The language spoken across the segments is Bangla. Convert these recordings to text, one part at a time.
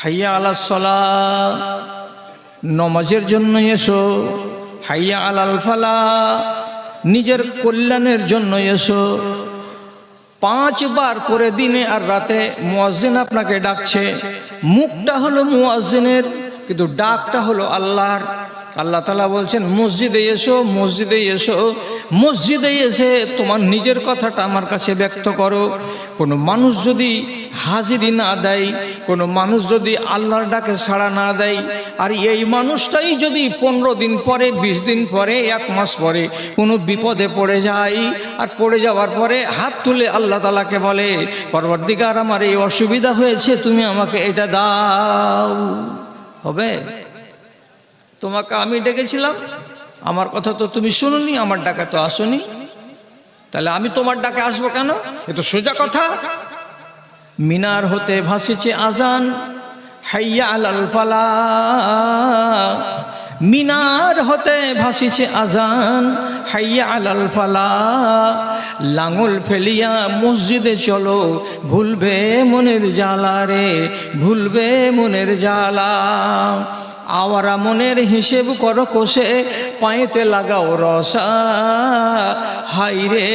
হাইয়া আলাস সালাহ, নমাজের জন্য এসো। হাইয়া আলাল ফালাহ, নিজের কল্যাণের জন্য এসো। 5 বার করে দিনে আর রাতে মুয়াজ্জিন আপনাকে ডাকছে। মুখটা হলো মুয়াজ্জিনের, কিন্তু ডাকটা হলো আল্লাহর। আল্লাহ তাআলা বলছেন মসজিদে এসো, মসজিদে এসো। মসজিদে এসে তোমার নিজের কথাটা আমার কাছে ব্যক্ত করো। কোনো মানুষ যদি হাজিরি না দেয়, কোনো মানুষ যদি আল্লাহর ডাকে সাড়া না দেয়, আর এই মানুষটাই যদি 15 দিন পরে, 20 দিন পরে, 1 মাস পরে কোনো বিপদে পড়ে যায়, আর পড়ে যাওয়ার পরে হাত তুলে আল্লাহ তাআলাকে বলে, পরবর্তীকার আমার এই অসুবিধা হয়েছে, তুমি আমাকে এটা দাও, হবে? তোমাকে আমি ডেকেছিলাম, আমার কথা তো তুমি শুনোনি, আমার ডাকে তো আসোনি, তাহলে আমি তোমার ডাকে আসবো কেন? এ তো সোজা কথা। মিনার হতে ভাসিছে আজান, হাইয়া আলাল ফালাহ। মিনার হতে ভাসিছে আজান, হাইয়া আলাল ফালাহ। লাঙল ফেলিয়া মসজিদে চলো, ভুলবে মনের জ্বালা রে, ভুলবে মনের জ্বালা। আওয়ারা মনের হিসেব করো কষে, পায়েতে লাগাও রসা। হাইরে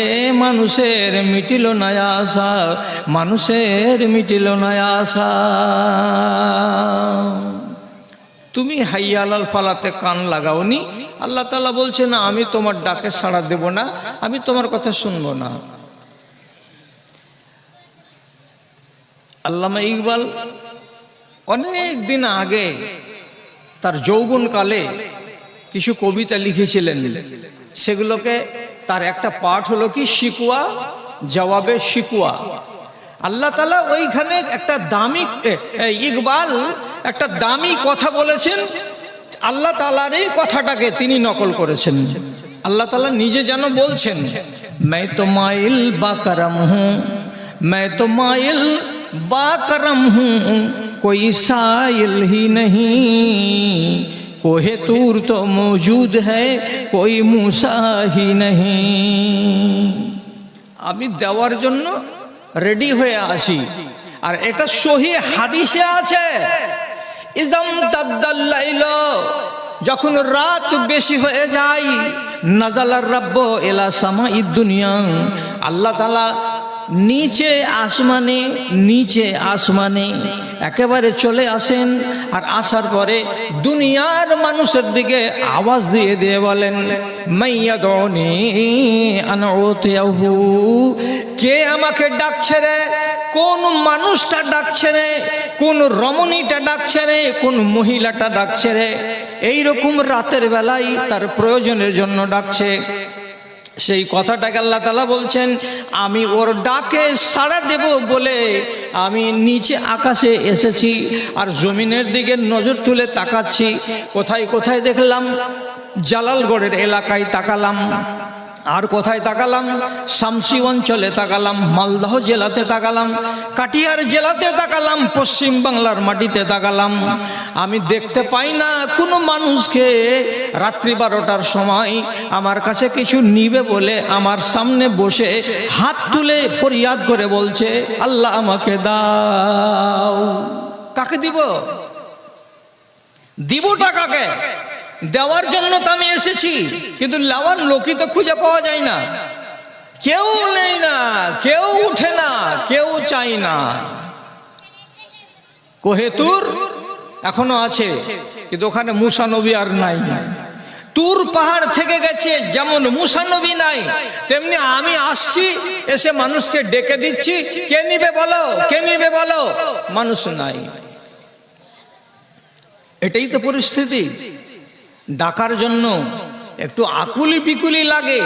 মানুষের মিটিল না আশা, মানুষের মিটিল না আশা। তুমি হাইয়া আলাল ফালাতে কান লাগাওনি, আল্লাহ তাআলা বলছে না আমি তোমার ডাকে সাড়া দেব না, আমি তোমার কথা শুনবো না। আল্লামা ইকবাল অনেক দিন আগে তার যৌবনকালে কিছু কবিতা লিখেছিলেন, সেগুলোকে তার একটা পাঠ হলো কি শিকওয়া জবাবে শিকওয়া। আল্লাহ তাআলা ওইখানে একটা দামি, ইকবাল একটা দামি কথা বলেছেন, আল্লাহ তাআলার এই কথাটাকে তিনি নকল করেছেন। আল্লাহ তাআলা নিজে যেন বলছেন, मैं तो माइल बाकरम हूँ, मैं तो माइल बाकरम हूँ, कोई साइल ही नहीं, कोहे तूर तो मौजूद है, कोई मूसा ही नहीं। আমি দেওয়ার জন্য রেডি হয়ে আসি, আর এটা সহিহ হাদিসে আছে, ইজাম তাদাল্লাইল, যখন রাত বেশি হয়ে যায়, নাজালার রাব্ব ইলা সামাইদ দুনিয়া, আল্লাহ তাআলা নিচে আসমানে, নিচে আসমানে একেবারে চলে আসেন। আর আসার পরে দুনিয়ার মানুষের দিকে আওয়াজ দিয়ে দিয়ে বলেন, মাইয়াদুনি আনা উতিয়াহু, কে আমাকে ডাকছে রে? কোন মানুষটা ডাকছে রে? কোন রমণীটা ডাকছে রে? কোন মহিলাটা ডাকছে রে? এইরকম রাতের বেলায় তার প্রয়োজনের জন্য ডাকছে। সেই কথাটাকে আল্লাহ তাআলা বলছেন, আমি ওর ডাকে সাড়া দেব বলে আমি নিচে আকাশে এসেছি, আর জমিনের দিকে নজর তুলে তাকাচ্ছি। কোথায় কোথায় দেখলাম? জালালগড়ের এলাকায় তাকালাম, আর কোথায় তাকালাম? শামসি অঞ্চলে তাকালাম, মালদহ জেলাতে তাকালাম, কাটিহার জেলাতে তাকালাম, পশ্চিম বাংলার মাটিতে তাকালাম। আমি দেখতে পাই না কোনো মানুষকে রাত্রি 12টার সময় আমার কাছে কিছু নিবে বলে আমার সামনে বসে হাত তুলে ফরিয়াদ করে বলছে, আল্লাহ আমাকে দাও। কাকে দিব? দিবটা কাকে? দেওয়ার জন্য তো আমি এসেছি, কিন্তু লাওয়ার লোকই তো খুঁজে পাওয়া যায় না, কেউ নেই না, কেউ উঠে না, কেউ চাই না। কোহে তুর এখনো আছে, কিন্তু ওখানে মুসা নবী আর নাই। তুর পাহাড় থেকে গেছে, যেমন মুসা নবী নাই, তেমনি আমি আসছি, এসে মানুষকে ডেকে দিচ্ছি, কে নিবে বলো, কে নিবে বলো, মানুষ নাই। এটাই তো পরিস্থিতি। ডাকার জন্য একটু আকুলি বিকুলি লাগে,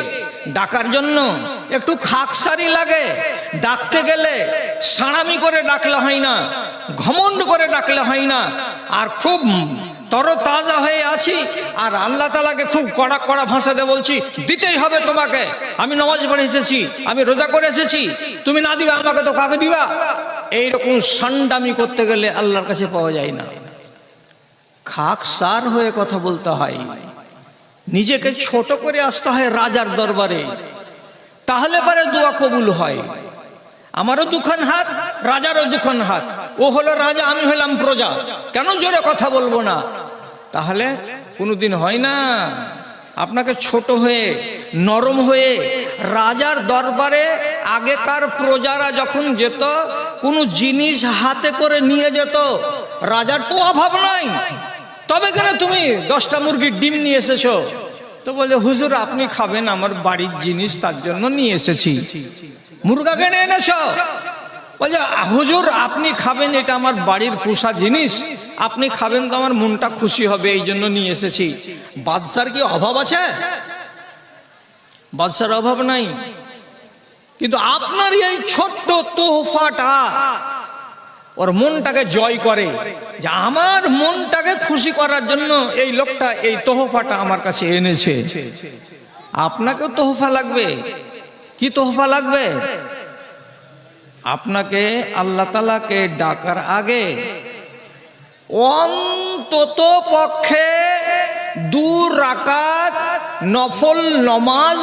ডাকার জন্য একটু খাকসারি লাগে। ডাকতে গেলে সাড়ামি করে ডাকলে হয় না, ঘমন্ড করে ডাকলে হয় না। আর খুব তরতাজা হয়ে আছি, আর আল্লাহ তাআলাকে খুব কড়া কড়া ভাষাতে বলছি, দিতেই হবে তোমাকে, আমি নামাজ পড়ে এসেছি, আমি রোজা করে এসেছি, তুমি না দিবা আমাকে তো কাকে দিবা? এইরকম সান্ডামি করতে গেলে আল্লাহর কাছে পাওয়া যায় না। খাকসার হয়ে কথা বলতে হয়, নিজেকে ছোট করে আসতে হয় রাজার দরবারে, তাহলে পরে দোয়া কবুল হয়। আমারও দুখান হাত, রাজারও দুখান হাত। ও হলো রাজা, আমি হলাম প্রজা, কেন জোরে কথা বলবো না? তাহলে কোনোদিন হয় না। আপনাকে ছোট হয়ে নরম হয়ে রাজার দরবারে আগেকার প্রজারা যখন যেত, কোনো জিনিস হাতে করে নিয়ে যেত, রাজার তো অভাব নাই, তবে কেন তুমি 10টা মুরগির ডিম নিয়ে এসেছো? তো বলে, হুজুর আপনি খাবেন, আমার বাড়ির জিনিস, তার জন্য নিয়ে এসেছি। মুরগা কেনে এনেছো? বলছে, হুজুর আপনি খাবেন, এটা আমার বাড়ির পোষা জিনিস, আপনি খাবেন তো আমার মনটা খুশি হবে, এই জন্য নিয়ে এসেছি। বাদশার কি অভাব আছে? বাদশার অভাব নাই, কিন্তু আপনার এই ছোট্ট তোহফাটা ওর মনটাকে জয় করে, যে আমার মনটাকে খুশি করার জন্য এই লোকটা এই তোহফাটা আমার কাছে এনেছে। আপনাকেও তোহফা লাগবে। কি তোহফা লাগবে? আপনাকে আল্লাহ তাআলাকে ডাকার আগে অন্তত পক্ষে 2 রাকাত নফল নামাজ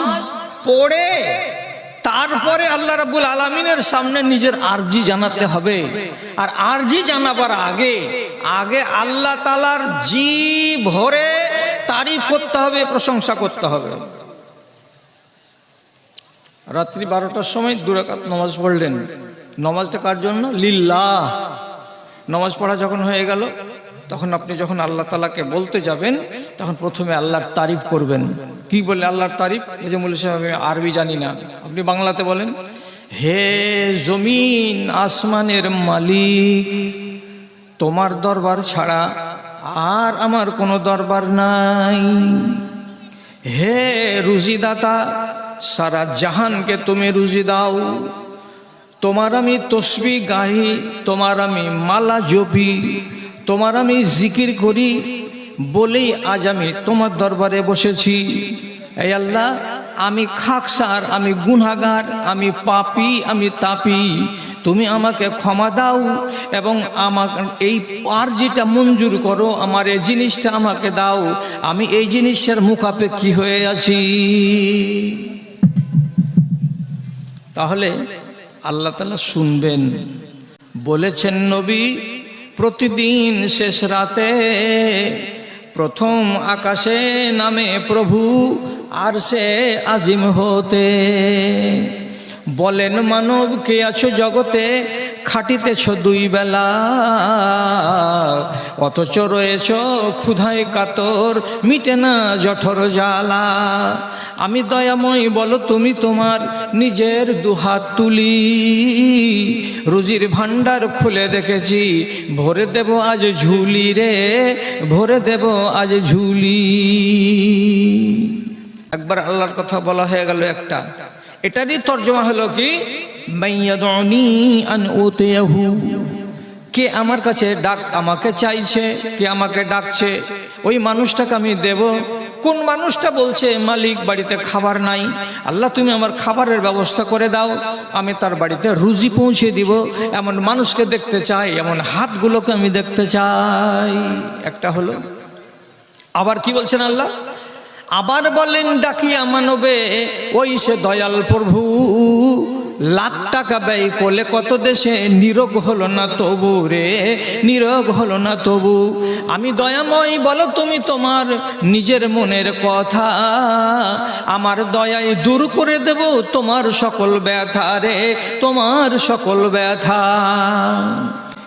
পড়ে তারপরে আল্লাহ রাব্বুল আলামিনের সামনে নিজের আরজি জানাতে হবে। আর আরজি জানাবার আগে আল্লাহ তাআলার জি ভরে তারিফ করতে হবে, প্রশংসা করতে হবে। রাত্রি 12টার সময় 2 রাকাত নামাজ পড়লেন। নামাজটা কার জন্য? লিল্লাহ। নামাজ পড়া যখন হয়ে গেল, তখন আপনি যখন আল্লাহ তাআলাকে বলতে যাবেন, তখন প্রথমে আল্লাহর তারিফ করবেন। কি বলে আল্লাহর তারিফ? এই যে মৌলভী সাহেব, আমি আরবি জানি না, আপনি বাংলাতে বলেন। হে জমিন আসমানের মালিক, তোমার দরবার ছাড়া আর আমার কোনো দরবার নাই। হে রুজিদাতা, সারা জাহানকে তুমি রুজি দাও। তোমার আমি তসবিহ গাহি, তোমার আমি মালা জপি, তোমার আমি জিকির করি বলেই আজ আমি তোমার দরবারে বসেছি। এই আল্লাহ, আমি খাকসার, আমি গুনাহগার, আমি পাপী, আমি তাপী, তুমি আমাকে ক্ষমা দাও এবং আমার এই আরজিটা মঞ্জুর করো, আমার এই জিনিসটা আমাকে দাও, আমি এই জিনিসের মুখাপেক্ষী হয়ে আছি। তাহলে আল্লাহ তাআলা শুনবেন। বলেছেন নবী, প্রতিদিন শেষ রাতে প্রথম আকাশে নামে প্রভু আরশে আজিম হতে। বলেন মানব কে আছো জগতে, খাটিতেছ 2 বেলা, অথচ রয়েছ ক্ষুধায় কাতর, মিটে না জঠর জ্বালা। আমি দয়াময় বলো তুমি তোমার নিজের 2 হাত তুলি, রুজির ভান্ডার খুলে দেখেছি, ভরে দেব আজ ঝুলি রে, ভরে দেব আজ ঝুলি। একবার আল্লাহর কথা বলা হয়ে গেল একটা, এটারই তর্জমা হলো কি, মাইয়াদুনি আন উতিয়াহু, কে আমার কাছে আমাকে চাইছে, কে আমাকে ডাকছে, ওই মানুষটাকে আমি দেব। কোন মানুষটা বলছে, মালিক বাড়িতে খাবার নাই, আল্লাহ তুমি আমার খাবারের ব্যবস্থা করে দাও, আমি তার বাড়িতে রুজি পৌঁছে দিব, এমন মানুষকে দেখতে চাই, এমন হাতগুলোকে আমি দেখতে চাই। একটা হলো। আবার কি বলছেন আল্লাহ? আবার বলেন ডাকিয়া মানবে ওই সে দয়াল প্রভু, লাখ টাকা ব্যয় করলে কত দেশে নিরোগ হলো না তবু রে, নিরোগ হলো না তবু। আমি দয়াময় বলো তুমি তোমার নিজের মনের কথা, আমার দয়ায় দূর করে দেব তোমার সকল ব্যথা রে, তোমার সকল ব্যথা।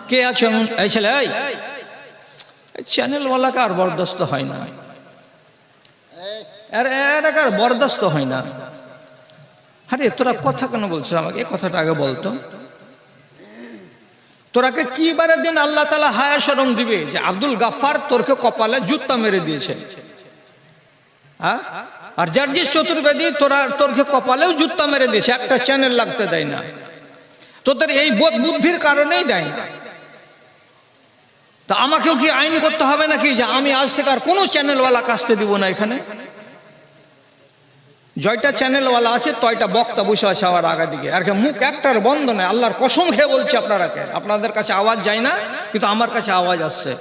কে আছেন? এই ছেলে, এই চ্যানেলওয়ালাকে আর বরদাস্ত হয় না, এটাকে আর বরদাস্ত হয় না। আরে তোরা কথা কেন বলছো আমাকে? এই কথাটা আগে বলতো। তোরাকে কি বারে দিন আল্লাহ তাআলা হায়া শরম দিবে যে আব্দুল গাফফার তোরকে কপালে জুতা মেরে দিয়েছে, হ্যাঁ? আর জার্জিস চতুর্বেদী তোরকে কপালেও জুতা মেরে দিয়েছে, একটা চ্যানেল লাগতে দেয় না। তোদের এই বোধ বুদ্ধির কারণেই দেয় না। তা আমাকেও কি আইন করতে হবে নাকি যে আমি আজ থেকে আর কোনো চ্যানেলওয়ালা কাজতে দিব না? এখানে জয়টা চ্যানেলওয়ালা আছে, তয়টা বক্তা বসে আছে আবার আগা দিকে, আর মুখ একটার বন্ধ নেই। আল্লাহর কসম খেয়ে বলছি আপনারাকে, আপনাদের কাছে আওয়াজ যায় না, কিন্তু আমার কাছে আওয়াজ আসছে।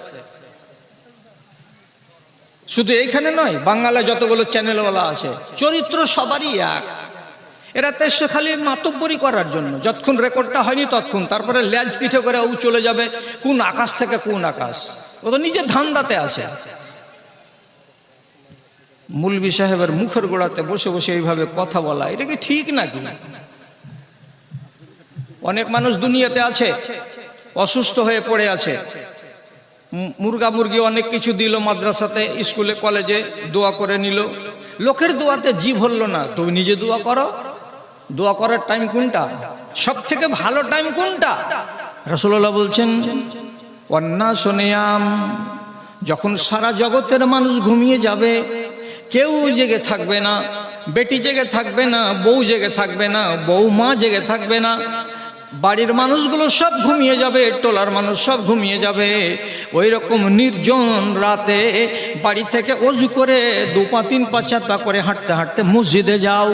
শুধু এইখানে নয়, বাংলায় যতগুলো চ্যানেলওয়ালা আছে, চরিত্র সবারই এক। এরা তো এসে খালি মাতব্বরি করার জন্য, যতক্ষণ রেকর্ডটা হয়নি ততক্ষণ, তারপরে ল্যাজ পিঠে করে ও চলে যাবে কোন আকাশ থেকে কোন আকাশ। ও তো নিজে ধান্দাতে আছে। মৌলভী সাহেবের মুখের গোড়াতে বসে বসে এইভাবে কথা বলা, এটা কি ঠিক নাকি? অনেক মানুষ দুনিয়াতে আছে অসুস্থ হয়ে পড়ে আছে, মুরগা মুরগি অনেক কিছু দিল, মাদ্রাসাতে স্কুলে কলেজে দোয়া করে নিল, লোকের দোয়াতে জীব হল না, তুমি নিজে দোয়া করো। দোয়া করার টাইম কোনটা? সব থেকে ভালো টাইম কোনটা? রাসূলুল্লাহ বলছেন ওয়ান্নাসু নিয়াম, যখন সারা জগতের মানুষ ঘুমিয়ে যাবে, কেউ জেগে থাকবে না, বেটি জেগে থাকবে না, বউ জেগে থাকবে না, বৌমা জেগে থাকবে না, বাড়ির মানুষগুলো সব ঘুমিয়ে যাবে, টোলার মানুষ সব ঘুমিয়ে যাবে। ওই রকম নির্জন রাতে বাড়ি থেকে অজু করে 2 পা 3 পা 4 পা করে হাঁটতে হাঁটতে মসজিদে যাও,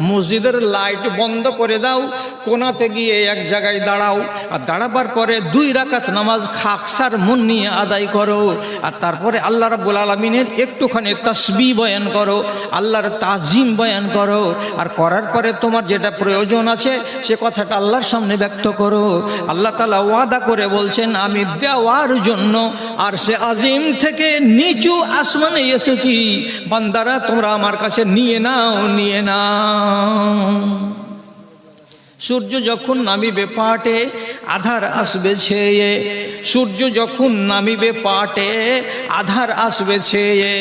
মসজিদের লাইট বন্ধ করে দাও, কোনাতে গিয়ে এক জায়গায় দাঁড়াও, আর দাঁড়াবার পরে 2 রাকাত নামাজ খাকসার মন নিয়ে আদায় করো, আর তারপরে আল্লাহ রাব্বুল আলামিনের একটুখানি তাসবিহ বয়ান করো, আল্লাহর তাজিম বয়ান করো, আর করার পরে তোমার যেটা প্রয়োজন আছে সে কথাটা আল্লাহর সামনে ব্যক্ত করো। আল্লাহ তাআলা ওয়াদা করে বলছেন আমি দেওয়ার জন্য আরশে আজিম থেকে নিচু আসমানে এসেছি, বান্দারা তোমরা আমার কাছে নিয়ে নাও, নিয়ে নাও। সূর্য যখন নামিবে পাটে আধার আসবে ছেয়ে, সূর্য যখন নামিবে পাটে আধার আসবে ছেয়ে,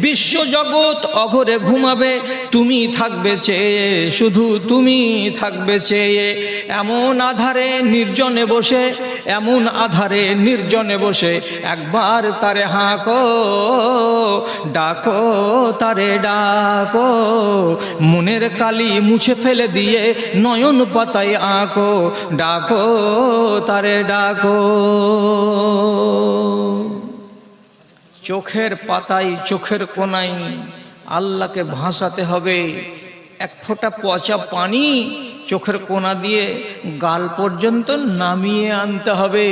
বিশ্ব জগৎ অঘরে ঘুমাবে, তুমি থাকবে চেয়ে, শুধু তুমি থাকবে চেয়ে। এমন আধারে নির্জনে বসে, এমন আধারে নির্জনে বসে একবার তারে হাঁকো, ডাকো তারে ডাকো, মনের কালি মুছে ফেলে দিয়ে নয়ন পাতায় আঁকো, ডাকো তারে ডাকো। চোখের পাতায় চোখের কোনায় আল্লাহকে ভাসাতে হবে। 1 ফোঁটা পচা পানি চোখের কোনা দিয়ে গাল পর্যন্ত নামিয়ে আনতে হবে।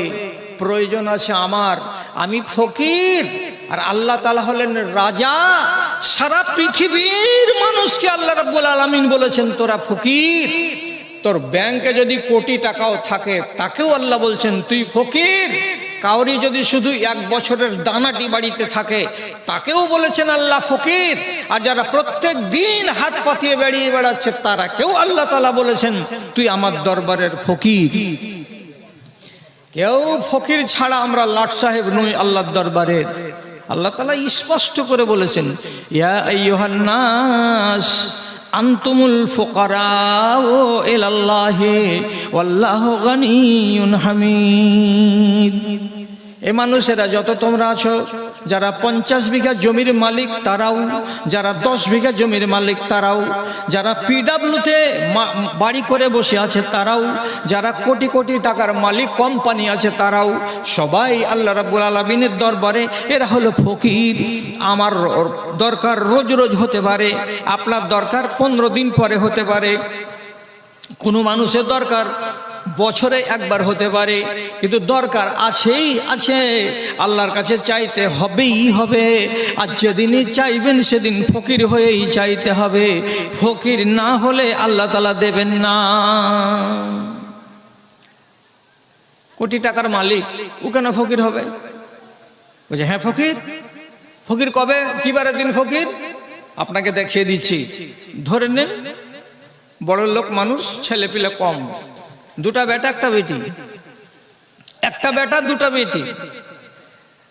প্রয়োজন আছে আমার, আমি ফকির আর আল্লাহ তাআলা হলেন রাজা। সারা পৃথিবীর মানুষকে আল্লাহ রাব্বুল আলামিন বলেছেন তোরা ফকির। তোর ব্যাংকে যদি কোটি টাকাও থাকে তাকেও আল্লাহ বলছেন তুই ফকির। কাউরি যদি শুধু 1 বছরের দানাটি বাড়িতে থাকে তাকেও বলেছেন আল্লাহ ফকির। আর যারা প্রত্যেক দিন হাত পাতিয়ে বেরিয়ে বেড়াচ্ছে তারাকেও আল্লাহ তাআলা বলেছেন তুই আমার দরবারের ফকির। কেউ ফকির ছাড়া আমরা লাট সাহেব নই আল্লাহর দরবারের। আল্লাহ তাআলা স্পষ্ট করে বলেছেন ইয়া আইয়ুহান নাস আনতুমুল ফুকারাউ ইলাল্লাহি ওয়াল্লাহু গানিয়্যুন হামিদ। এ মানুষেরা যত তোমরা আছো, যারা 50 বিঘা জমির মালিক তারাও, যারা 10 বিঘা জমির মালিক তারাও, যারা পিডাব্লিউতে বাড়ি করে বসে আছে তারাও, যারা কোটি কোটি টাকার মালিক কোম্পানি আছে তারাও, সবাই আল্লাহ রাব্বুল আলামিনের দরবারে এরা হলো ফকির। আমার দরকার রোজ রোজ হতে পারে, আপনার দরকার 15 দিন পরে হতে পারে, কোনো মানুষের দরকার বছরে একবার হতে পারে, কিন্তু দরকার আছেই আছে। আল্লাহর কাছে চাইতে হবেই হবে। আর যেদিনই চাইবেন সেদিন ফকির হয়েই চাইতে হবে। ফকির না হলে আল্লাহ তাআলা দেবেন না। কোটি টাকার মালিক ও কেন ফকির হবে? বলছে হ্যাঁ ফকির। ফকির কবে কি বারের দিন ফকির? আপনাকে দেখিয়ে দিচ্ছি। ধরে নেন বড় লোক মানুষ, ছেলে পিলে কম, 2টা বেটা 1টা বেটি, 1টা বেটা 2টা বেটি।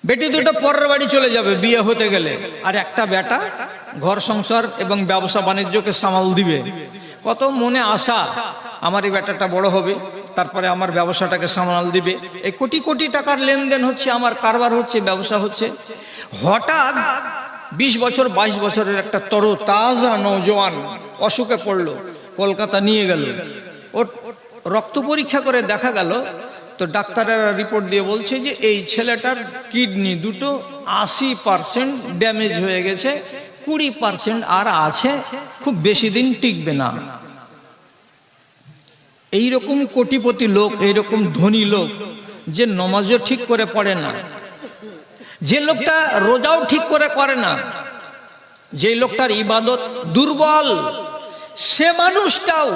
বেটি 2টো পরের বাড়ি চলে যাবে বিয়ে হতে গেলে, আর 1টা বেটা ঘর সংসার এবং ব্যবসা বাণিজ্যকে সামাল দিবে। কত মনে আশা আমার এই বেটাটা বড় হবে, তারপরে আমার ব্যবসাটাকে সামাল দিবে। এই কোটি কোটি টাকার লেনদেন হচ্ছে, আমার কারবার হচ্ছে, ব্যবসা হচ্ছে। হঠাৎ 20 বছর 22 বছরের একটা তরতাজা নওজোয়ান অসুখে পড়লো, কলকাতা নিয়ে গেল। ওর রক্ত পরীক্ষা করে দেখা গেল তো ডাক্তারেরা রিপোর্ট দিয়ে বলছে যে এই ছেলেটার কিডনি দুটো 80% ড্যামেজ হয়ে গেছে, 20% আর আছে, খুব বেশি দিন টিকবে না। এইরকম কোটিপতি লোক, এইরকম ধনী লোক যে নমাজও ঠিক করে পড়ে না, যে লোকটা রোজাও ঠিক করে করে না, যে লোকটার ইবাদত দুর্বল, সে মানুষটাও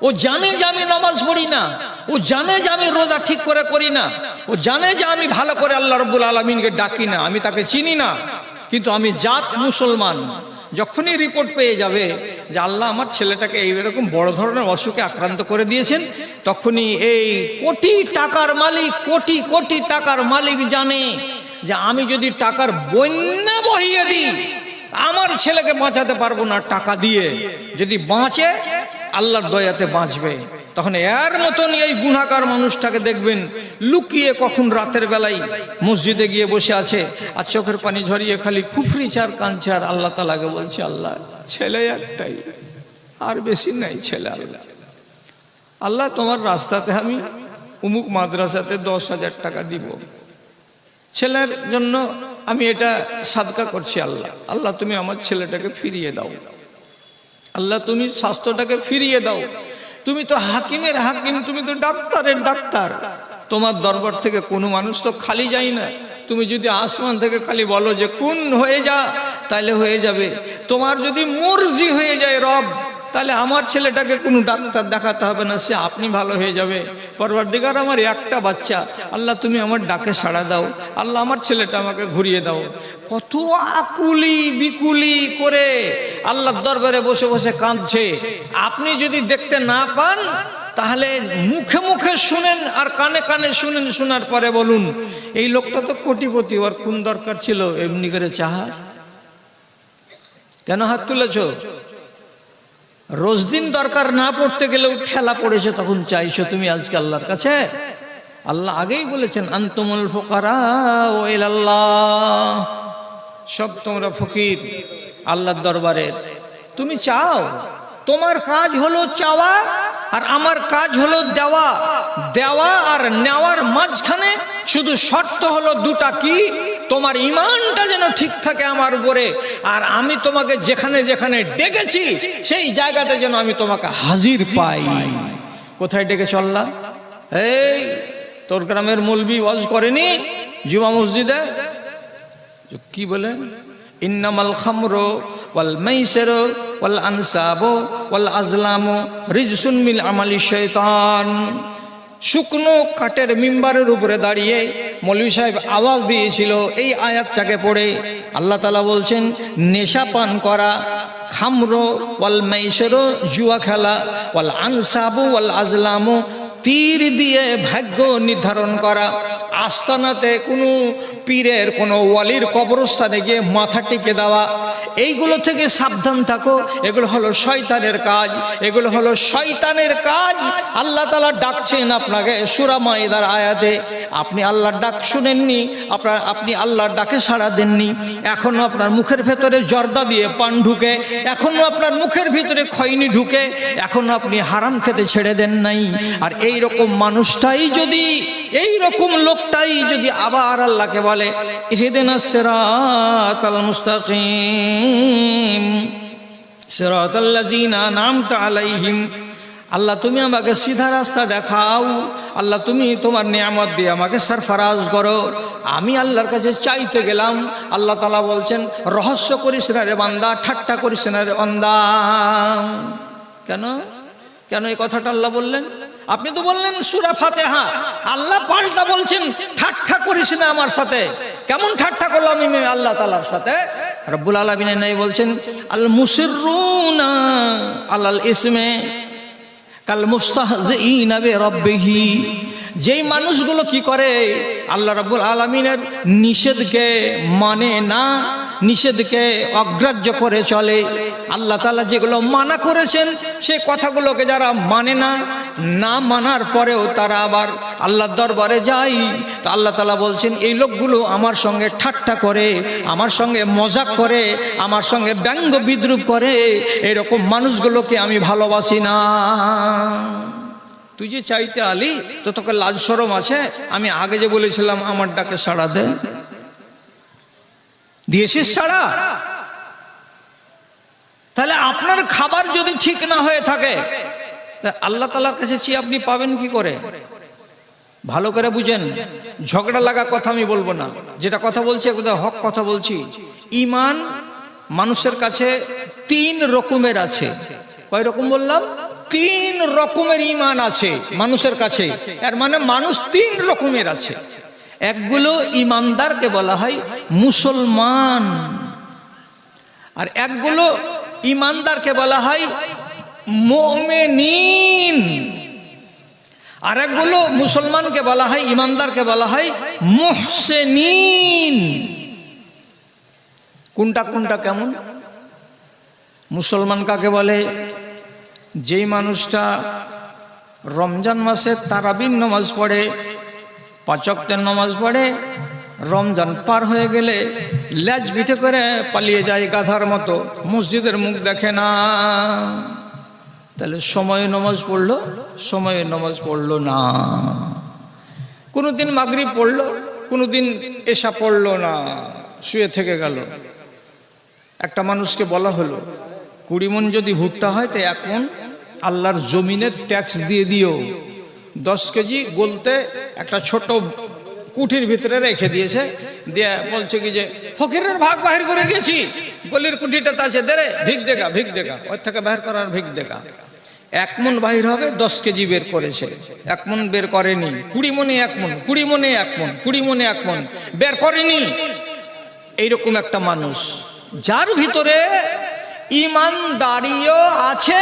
ও জানে যে আমি নামাজ পড়ি না, ও জানে যে আমি রোজা ঠিক করে করি না, ও জানে যে আমি ভালো করে আল্লাহ রাব্বুল আলামিনকে ডাকি না, আমি তাকে চিনি না, কিন্তু আমি জাত মুসলমান। যখনই রিপোর্ট পেয়ে যাবে যে আল্লাহ আমার ছেলেটাকে এইরকম বড় ধরনের অসুখে আক্রান্ত করে দিয়েছেন, তখনই এই কোটি টাকার মালিক, কোটি কোটি টাকার মালিক জানে যে আমি যদি টাকার বন্যা বহিয়ে দিই আমার ছেলেকে বাঁচাতে পারবো না টাকা দিয়ে। যদি বাঁচে আল্লাহর দয়াতে বাঁচবে। তখন এর মতন এই গুনাহগার মানুষটাকে দেখবেন লুকিয়ে কখন রাতের বেলায় মসজিদে গিয়ে বসে আছে আর চোখের পানি ঝরিয়ে খালি ফুফরি চার কাঁদছে আর আল্লাহ তাআলাকে বলছে, আল্লাহ ছেলে একটাই, আর বেশি নাই ছেলে। আল্লাহ আল্লাহ তোমার রাস্তাতে আমি উমুক মাদ্রাসাতে 10,000 টাকা দিব, ছেলের জন্য আমি এটা সাদকা করছি। আল্লাহ আল্লাহ তুমি আমার ছেলেটাকে ফিরিয়ে দাও, আল্লাহ তুমি স্বাস্থ্যটাকে ফিরিয়ে দাও। তুমি তো হাকিমের হাকিম, তুমি তো ডাক্তারের ডাক্তার, তোমার দরবার থেকে কোনো মানুষ তো খালি যায় না। তুমি যদি আসমান থেকে খালি বলো যে কোন হয়ে যা, তাহলে হয়ে যাবে। তোমার যদি মর্জি হয়ে যায় রব, তাহলে আমার ছেলেটাকে কোনো ডাক্তার দেখাতে হবে না, সে আপনি ভালো হয়ে যাবে। পরওয়ারদিগার আমার একটা বাচ্চা, আল্লাহ তুমি আমার ডাকে সাড়া দাও, আল্লাহ আমার ছেলেটা আমাকে ঘুরিয়ে দাও। কত আকুলি বিকুলি করে আল্লাহর দরবারে বসে বসে কাঁদছে। আপনি যদি দেখতে না পান তাহলে মুখে মুখে শুনেন আর কানে কানে শুনেন, শোনার পরে বলুন এই লোকটা তো কোটিপতি, ওর কোন দরকার ছিল এমনি করে চাহার? কেন হাত তুলেছ? রোজ দিন দরকার না পড়তে গেলেও ঠেলা পড়েছে, তখন চাইছো তুমি আজকে আল্লাহর কাছে। আল্লাহ আগেই বলেছেন আনতুমুল ফুকারা ওয়া ইলাল্লাহ, সব তোমরা ফকির আল্লাহর দরবারের। তুমি চাও, তোমার কাজ হলো চাওয়া আর আমার কাজ হলো দেওয়া। দেওয়া আর নেওয়ার মাঝখানে শুধু শর্ত হলো দুটা, কি? তোমার ইমানটা যেন ঠিক থাকে আমার উপরে, আর আমি তোমাকে যেখানে যেখানে ডেকেছি সেই জায়গাতে যেন আমি তোমাকে হাজির পাই। কোথায় ডেকেছ আল্লাহ? এই তোর গ্রামের মৌলবি ওয়াজ করেনি জুমা মসজিদে? কি বলে? ইন্নামাল খামরু ওয়াল মাইসিরু ওয়াল আনসাবু ওয়াল আজলামু রিজসুন মিন আমালি শাইতান। শুকনো কাঠের মিম্বারের উপরে দাঁড়িয়ে মৌলভী সাহেব আওয়াজ দিয়েছিল এই আয়াতটাকে পড়ে। আল্লাহ তাআলা বলছেন নেশা পান করা, খামরু ওয়াল মাইসিরু জুয়া খেলা, ওয়াল আনসাবু ওয়াল আজলামু তীর দিয়ে ভাগ্য নির্ধারণ করা, আস্তানাতে কোনো পীরের কোনো ওয়ালির কবরস্থানে গিয়ে মাথা টেকে দেওয়া, এইগুলো থেকে সাবধান থাকো। এগুলো হলো শয়তানের কাজ, এগুলো হলো শয়তানের কাজ। আল্লাহ তাআলা ডাকছেন আপনাকে সূরা মাইদার আয়াতে। আপনি আল্লাহর ডাক শুনেননি, আপনি আল্লাহর ডাকে সাড়া দেননি। এখনো আপনার মুখের ভেতরে জর্দা দিয়ে পান ঢুকে, এখনো আপনার মুখের ভিতরে খৈনি ঢুকে, এখনো আপনি হারাম খেতে ছেড়ে দেন নাই। আর এই রকম মানুষটাই যদি, এই রকম লোকটাই যদি আবার আল্লাহকে বলে ইহদিনাস সিরাতাল মুস্তাকিম সিরাতাল্লাযিনা আন'আমতা আলাইহিম, আল্লাহ তুমি আমাকে সিধা রাস্তা দেখাও, আল্লাহ তুমি তোমার নিয়ামত দিয়ে আমাকে সরফরাজ করো। আমি আল্লাহর কাছে চাইতে গেলাম, আল্লাহ তাআলা বলছেন রহস্য করিস না রে বান্দা, ঠাট্টা করিস না রে বান্দা। কেন কেন এই কথাটা আল্লাহ বললেন? আপনি তো বললেন সূরা ফাতিহা, আল্লাহ পাল্টা বলছেন ঠাট্টা করিস না আমার সাথে। কেমন ঠাট্টা করলাম আমি আল্লাহ তাআলার সাথে? রব্বুল আলামিন নাই বলছেন আল মুসিররুনা আলাল ইসমে কাল মুস্তাহজিইনা বিরাব্বিহি। যেই মানুষগুলো কি করে আল্লাহ রাব্বুল আলামিনের নিষেধকে মানে না, নিষেধকে অগ্রাহ্য করে চলে। আল্লাহ তাআলা যেগুলো মানা করেছেন সেই কথাগুলোকে যারা মানে না, না মানার পরেও তারা আবার আল্লাহর দরবারে যায়, তো আল্লাহ তাআলা বলছেন এই লোকগুলো আমার সঙ্গে ঠাট্টা করে, আমার সঙ্গে মজাক করে, আমার সঙ্গে ব্যঙ্গ বিদ্রুপ করে, এরকম মানুষগুলোকে আমি ভালোবাসি না। তুই যে চাইতে আলি তো তোকে লাজ শরম আছে? আমি আগে যে বলেছিলাম আমার ডাকে সাড়া দে, দিয়েছিস সাড়া? তাহলে আপনার খাবার যদি ঠিক না হয়ে থাকে তা আল্লাহ তাআলার কাছে চেয়ে আপনি পাবেন কি করে? ভালো করে বুঝেন, ঝগড়া লাগা কথা আমি বলবো না, যেটা কথা বলছি একদম হক কথা বলছি। ঈমান মানুষের কাছে তিন রকমের আছে। কয় রকম বললাম? 3 রকমের ঈমান আছে মানুষের কাছে। এর মানে মানুষ 3 রকমের আছে। একগুলো ঈমানদারকে বলা হয় মুসলমান, আর একগুলো ঈমানদারকে বলা হয় মুমিনিন, আর একগুলো মুসলমানকে বলা হয়, ঈমানদারকে বলা হয় মুহসিনিন। কোনটা কোনটা কেমন? মুসলমান কাকে বলে? যেই মানুষটা রমজান মাসে তারাবির নামাজ পড়ে, 5 ওয়াক্তের নামাজ পড়ে, রমজান পার হয়ে গেলে লেজ পিঠে করে পালিয়ে যায় গাধার মতো, মসজিদের মুখ দেখে না, তাহলে সময়ে নামাজ পড়লো? সময়ে নামাজ পড়লো না। কোনোদিন মাগরিব পড়লো, কোনোদিন এশা পড়লো না, শুয়ে থেকে গেল। একটা মানুষকে বলা হলো 20 মণ যদি ভুট্টা হয় তো 1 মণ আল্লাহর জমিনের ট্যাক্স দিয়ে দিও। 10 কেজি গলতে একটা ছোট কুঠির ভিতরে রেখে দিয়েছে, দিয়ে বলছে কি যে ফকিরের ভাগ বাহির করে গেছি, গলির কুঠিটা আছে, দে রে ভিক দেখা, ভিক দেখা, ওর থেকে বাহির করার ভিক দেখা। 1 মণ বাহির হবে, 10 কেজি বের করেছে, 1 মণ বের করেনি। 20 মণে 1 মণ, 20 মণে 1 মণ, 20 মণে 1 মণ বের করেনি। এইরকম একটা মানুষ যার ভিতরে ঈমানদারিও আছে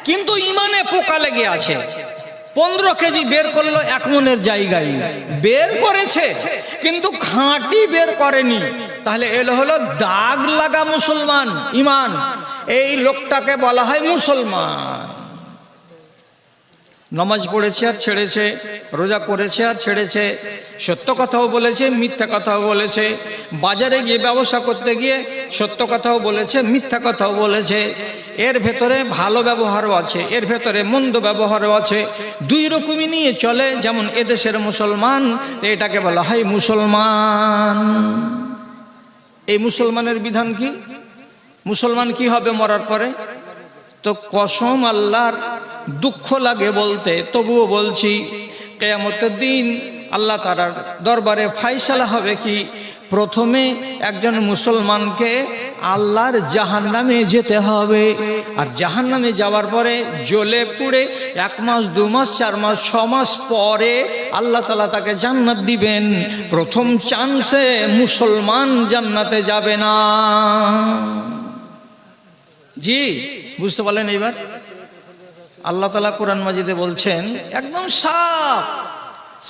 কিন্তু ঈমানে পোকা লেগে আছে। 15 কেজি বের করলো 1 মণের জায়গায়, বের করেছে কিন্তু খাঁটি বের করেনি, তাহলে এলো হলো দাগ লাগা মুসলমান ঈমান। এই লোকটাকে বলা হয় মুসলমান। নামাজ পড়েছে আর ছেড়েছে, রোজা করেছে আর ছেড়েছে, সত্য কথাও বলেছে, মিথ্যা কথাও বলেছে, বাজারে গিয়ে ব্যবসা করতে গিয়ে সত্য কথাও বলেছে, মিথ্যা কথাও বলেছে। এর ভেতরে ভালো ব্যবহারও আছে, এর ভেতরে মন্দ ব্যবহারও আছে, 2 রকমই নিয়ে চলে। যেমন এদেশের মুসলমান, এটাকে বলা হয় মুসলমান। এই মুসলমানের বিধান কি? মুসলমান কি হবে মরার পরে? তো কসম আল্লাহর, দুঃখ লাগে বলতে, তবুও বলছি, কিয়ামতের দিন আল্লাহ তাআলার দরবারে ফায়সালা হবে কি? প্রথমে একজন মুসলমানকে আল্লাহর জাহান্নামে যেতে হবে, আর জাহান্নামে যাওয়ার পরে জ্বলে পুড়ে 1 মাস 2 মাস 4 মাস 6 মাস পরে আল্লাহ তাআলা তাকে জান্নাত দিবেন। প্রথম চান্সে মুসলমান জান্নাতে যাবে না। জি বুঝতে পারলেন? এইবার আল্লাহ তাআলা কোরআন মাজিদে বলছেন একদম সাফ,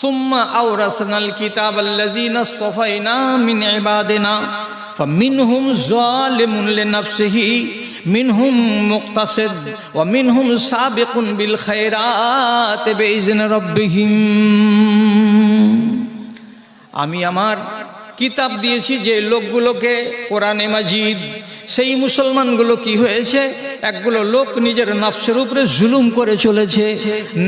সুম্মা আওরাসনাল কিতাবাল্লাযীনা ইসতাফাইনা মিন ইবাদিনা ফামিনহুম যালিমুন লিনাফসিহি মিনহুম মুকতাসিদ ওয়া মিনহুম সাবিকুন বিল খায়রাত বিইজনি রাব্বিহিম। আমি আমার কিতাব দিয়েছি যে লোকগুলোকে, কোরআনে মাজিদ, সেই মুসলমানগুলো কি হয়েছে? একগুলো লোক নিজের নাফসের উপরে জুলুম করে চলেছে।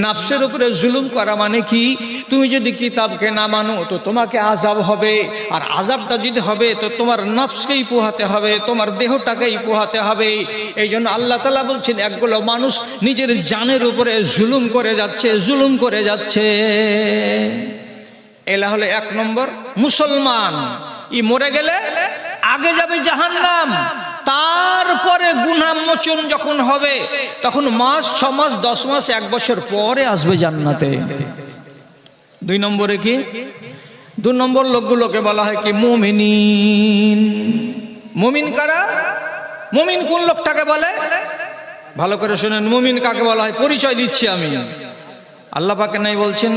নাফসের উপরে জুলুম করা মানে কি? তুমি যদি কিতাবকে না মানো তো তোমাকে আযাব হবে, আর আযাবটা যদি হবে তো তোমার নফসকেই পোহাতে হবে, তোমার দেহটাকেই পোহাতে হবে। এই জন্য আল্লাহ তাআলা বলছেন একগুলো মানুষ নিজের জানের উপরে জুলুম করে যাচ্ছে, জুলুম করে যাচ্ছে। এলা হলো 1 নম্বর মুসলমান। ই মরে গেলে আগে যাবে জাহান্নাম, তারপরে গুনাহ মোচন যখন হবে তখন মাস 6 মাস 10 মাস 1 বছর পরে আসবে জান্নাতে। 2 নম্বরে কি? 2 নম্বর লোকগুলোকে বলা হয় কি? মুমিনিন। মুমিন কারা? মুমিন কোন লোকটাকে বলে? ভালো করে শুনেন, মুমিন কাকে বলা হয় পরিচয় দিচ্ছি আমি। আল্লাহ পাক নাই বলছেন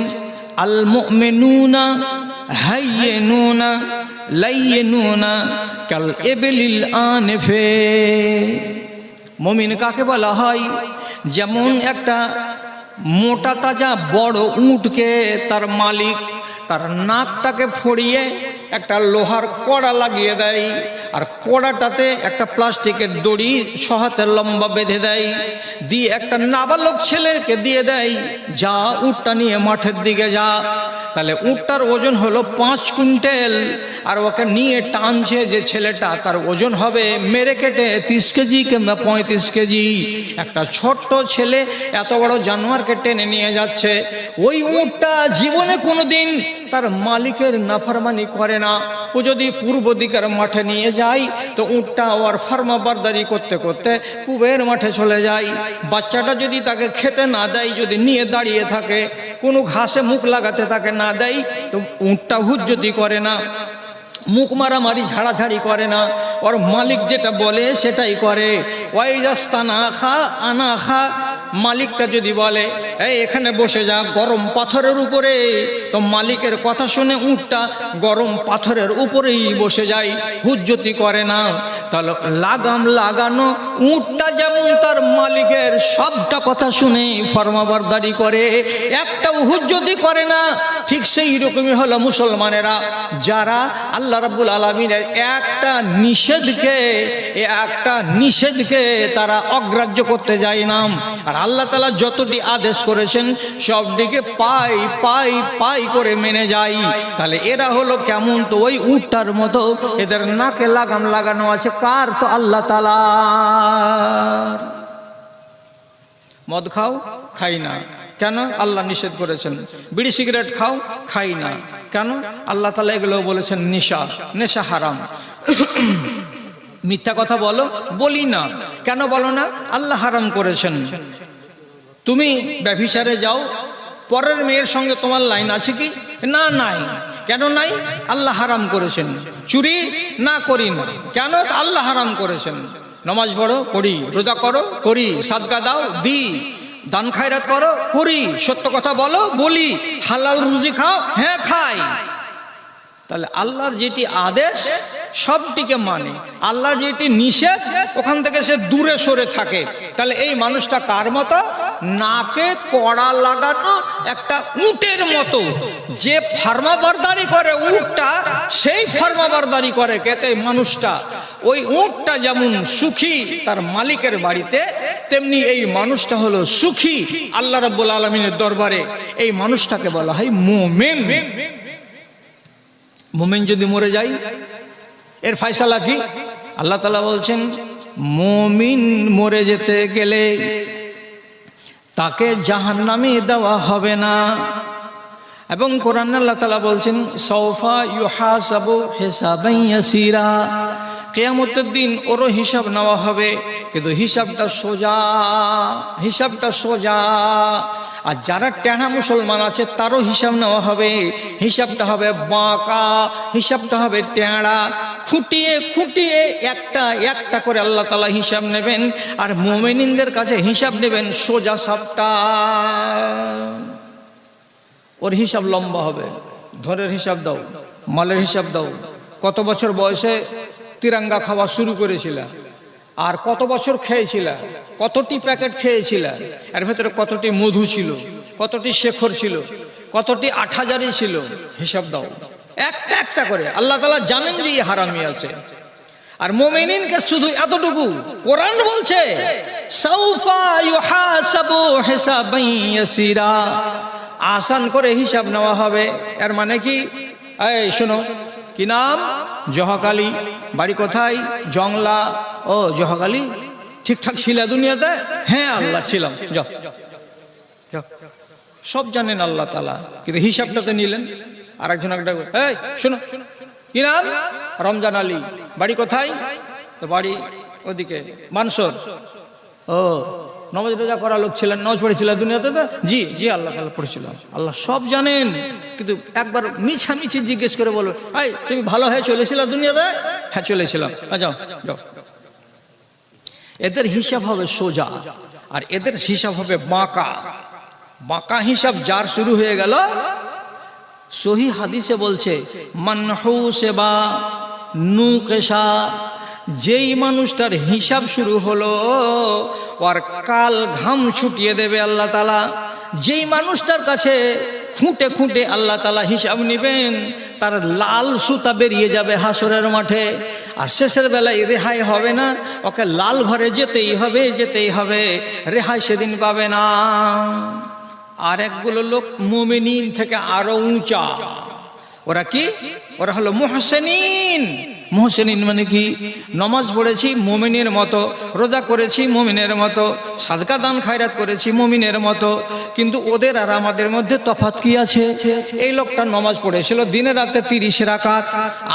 আল মুমিনুনা হাইয়িনুনা লাইয়িনুনা কাল ইবলিল আনফে। মুমিন কাকে বলা হয়? যেমন একটা মোটা তাজা বড় উটকে তার মালিক তার নাকটাকে ফড়িয়ে একটা লোহার কড়া লাগিয়ে দেয়, আর কড়াটাতে একটা প্লাস্টিকের দড়ি 6 হাতের লম্বা বেঁধে দেয়, দিয়ে একটা নাবালক ছেলেকে দিয়ে দেয়, যা উটটা নিয়ে মাঠের দিকে যা। তাহলে উটটার ওজন হলো 5 কুইন্টাল, আর ওকে নিয়ে টানছে যে ছেলেটা, তার ওজন হবে মেরে কেটে 30 কেজি কিংবা 35 কেজি। একটা ছোট্ট ছেলে এত বড় জানোয়ারকে টেনে নিয়ে যাচ্ছে। ওই উটটা জীবনে কোনোদিন তার মালিকের নাফরমানি করে না। ও যদি পূর্ব দিকের মাঠে নিয়ে যায় তো উটটা ওর ফরমাবরদারি করতে করতে পূবের মাঠে চলে যায়। বাচ্চাটা যদি তাকে খেতে না দেয়, যদি নিয়ে দাঁড়িয়ে থাকে, কোনো ঘাসে মুখ লাগাতে তাকে না দেয়, তো উটটা হুজ্জতি করে না, মুখ মারামারি ঝাড়াঝাড়ি করে না, ওর মালিক যেটা বলে সেটাই করে। ওয়াইজাস্তানা খা আনা খা, মালিকটা যদি বলে এই এখানে বসে যা গরম পাথরের উপরে, তো মালিকের কথা শুনে উটটা গরম পাথরের উপরেই বসে যায়, হুজ্জতি করে না। তাহলে লাগাম লাগানো উটটা যেমন তার মালিকের সবটা কথা শুনে ফরমাবরদারি করে, একটাও হুজ্জতি করে না, ঠিক সেই রকমই হলো মুসলমানেরা, যারা আল্লাহ রাব্বুল আলামিনের একটা নিষেধকে তারা অগ্রাহ্য করতে যায় না। আর আল্লাহ তাআলা যতটি আদেশ করেছেন সবটিকে পাই করে মেনে যায়। তাহলে এরা হলো কেমন? তো ওই উটটার মতো, এদের নাকে লাগাম লাগানো আছে কার? তো আল্লাহ তাআলার। মদ খাও? খাই না। কেন? আল্লাহ নিষেধ করেছেন। বিড়ি সিগারেট খাও? খাই না। কেন? আল্লাহ তাআলা এগুলো বলেছেন নেশা হারাম। মিথ্যা কথা বলো? বলি না। কেন বলো না? আল্লাহ হারাম করেছেন। তুমি ব্যভিচারে যাও, পরের মেয়ের সঙ্গে তোমার লাইন আছে কি? না, নাই। কেন নাই? আল্লাহ হারাম করেছেন। চুরি না, করি না। কেন? আল্লাহ হারাম করেছেন। নামাজ পড়ো? পড়ি। রোজা করো? করি। সাদকা দাও? দিই। দান খায়রাত করো? করি। সত্য কথা বলো? বলি। হালাল রুজি খাও? হ্যাঁ, খাই। তাহলে আল্লাহর যেটি আদেশ সবটিকে মানে, আল্লাহর যেটি নিষেধ ওখান থেকে সে দূরে সরে থাকে। তাহলে এই মানুষটা কার মতো? নাকে কড়া লাগানো একটা উটের মতো। যে ফরমাবরদারি করে উটটা, সেই ফরমাবরদারি করে কেতে মানুষটা। ওই উটটা যেমন সুখী তার মালিকের বাড়িতে, তেমনি এই মানুষটা হলো সুখী আল্লাহ রাব্বুল আলামিনের দরবারে। এই মানুষটাকে বলা হয় মুমিন। মুমিন যদি মরে যায়, এর ফয়সালা কি? আল্লাহ তাআলা বলছেন মুমিন মরে যেতে গেলে তাকে জাহান্নামে দেওয়া হবে না। এবং কোরআনে আল্লাহ তাআলা বলছেন সাউফা ইউহাসাবু হিসাবান ইয়াসিরা, কিয়ামতের দিন ওরও হিসাব নেওয়া হবে, কিন্তু হিসাবটা সোজা। আর যারা টেढ़া মুসলমান আছে তারও হিসাব নেওয়া হবে, হিসাবটা হবে বাঁকা, হিসাবটা হবে টেढ़া, খুঁটিয়ে একটা করে আল্লাহ তাআলা হিসাব নেবেন। আর মুমিনদের কাছে হিসাব নেবেন সোজা সাপটা। ওর হিসাব লম্বা হবে। ধরের হিসাব দাও, মালের হিসাব দাও, কত বছর বয়সে তিরঙ্গা খাওয়া শুরু করেছিল, আর কত বছর খেয়েছিল, কতটি প্যাকেট খেয়েছিল, এর ভেতরে কতটি মধু ছিল, কতটি শেখর ছিল, কতটি আঠাজারি ছিল, হিসাব দাও একটা করে। আল্লাহ তাআলা জানেন যে হারামি আছে। আর মুমিনকে শুধু এতটুকু কোরআন বলছে সাউফা ইউহাসাবু হিসাবান ইয়াসিরা, আসান করে হিসাব নেওয়া হবে। এর মানে কি? এই শোনো, কি নাম? জহকালী। বাড়ি কোথায়? জংলা। ও জহকালী, ঠিকঠাক ছিল দুনিয়াতে? হ্যাঁ আল্লাহ ছিলাম। যাও। সব জানেন আল্লাহ তাআলা, কিন্তু হিসাবটাতে নিলেন। আর একজন একটা, এই শোনো, কি নাম? রমজান আলী। বাড়ি কোথায়? তো বাড়ি ওদিকে মানসর। ও নামাজ রোজা করা লোক ছিলেন, নামাজ পড়েছিল দুনিয়াতে? তো জি আল্লাহ তাআলা পড়েছিলাম। আল্লাহ সব জানেন, কিন্তু একবার মিছামিছি জিজ্ঞেস করে বলবে, এই তুমি ভালো হয়ে চলেছিল দুনিয়াতে? হ্যাঁ চলেছিলাম। যাও। এদের হিসাব হবে সোজা, আর এদের হিসাব হবে বাঁকা হিসাব। যার শুরু হয়ে গেল, সহি হাদিসে বলছে মানহুসেবা নুকেশা, যেই মানুষটার হিসাব শুরু হলো আর কাল ঘাম ছুটিয়ে দেবে আল্লাহ তাআলা। যেই মানুষটার কাছে খুঁটে আল্লাহ তাআলা হিসাব নেবেন, তার লাল সুতা বেরিয়ে যাবে হাসরের মাঠে। আর শেষের বেলায় রেহাই হবে না, ওকে লাল ঘরে যেতেই হবে, রেহাই সেদিন পাবে না। আর একগুলো লোক মুমিনিন থেকে আরো উঁচা। ওরা কি? ওরা হলো মুহসিনিন। মুহসিনিন মানে কি? নামাজ পড়েছি মুমিনের মতো, রোজা করেছি মুমিনের মতো, সাদকা দান খায়রাত করেছি মুমিনের মতো, কিন্তু ওদের আর আমাদের মধ্যে তফাৎ কি আছে? এই লোকটা নামাজ পড়েছিল দিনে রাতে 30 রাকাত,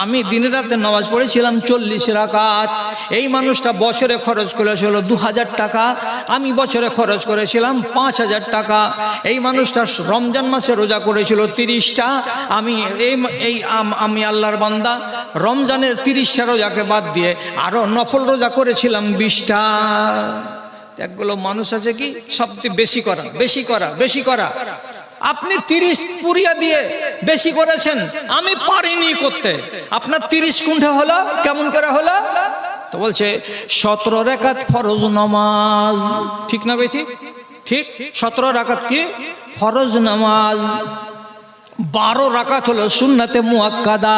আমি দিনে রাতে নামাজ পড়েছিলাম 40 রাকাত। এই মানুষটা বছরে খরচ করেছিল 2000 টাকা, আমি বছরে খরচ করেছিলাম 5000 টাকা। এই মানুষটা রমজান মাসে রোজা করেছিল 30টা, আমি আল্লাহর বান্দা রমজানের 30টা রোজাকে বাদ দিয়ে আরো নফল রোজা করেছিলাম 20টা। একগুলো মানুষ আছে কি সবচেয়ে বেশি করা, বেশি করা, বেশি করা। আপনি 30 পুরিয়া দিয়ে বেশি করেছেন, আমি পারিনি করতে। আপনার 30 কুণ্ঠে হলো, কেমন করে হলো? তো বলছে 17 রাকাত ফরজ নামাজ, ঠিক না বেশি? ঠিক 17 রাকাত কি ফরজ নামাজ, 12 রাকাত হলো সুন্নাতে মুআক্কাদা।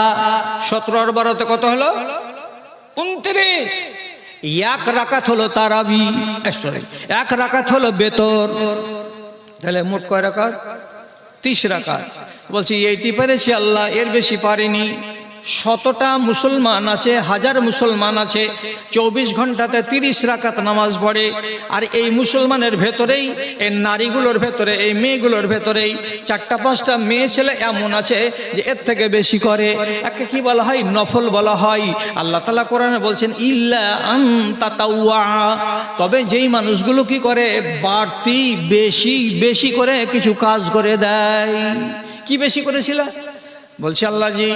17 আর 12তে কত হলো? 29। 1 রাকাত হলো তারাবি, সরি 1 রাকাত হলো বেতর। তাহলে মোট কয় রাকাত? 30 রাকাত। বলছি এইটি পেরেছি আল্লাহ, এর বেশি পারিনি। 100টা মুসলমান আছে, 1000 মুসলমান আছে, 24 ঘন্টাতে 30 রাকাত নামাজ পড়ে। আর এই মুসলমানের ভেতরেই, এই নারীগুলোর ভেতরে, এই মেয়েগুলোর ভেতরেই 4-5টা মেয়ে ছেলে এমন আছে যে এর থেকে বেশি করে। একে কি বলা হয়? নফল বলা হয়। আল্লাহ তাআলা কোরআনে বলছেন ইল্লা আন তাতাওয়া, তবে যেই মানুষগুলো কি করে বাড়তি বেশি বেশি করে কিছু কাজ করে দেয়। কি বেশি করেছিল? বলছে আল্লাহ জি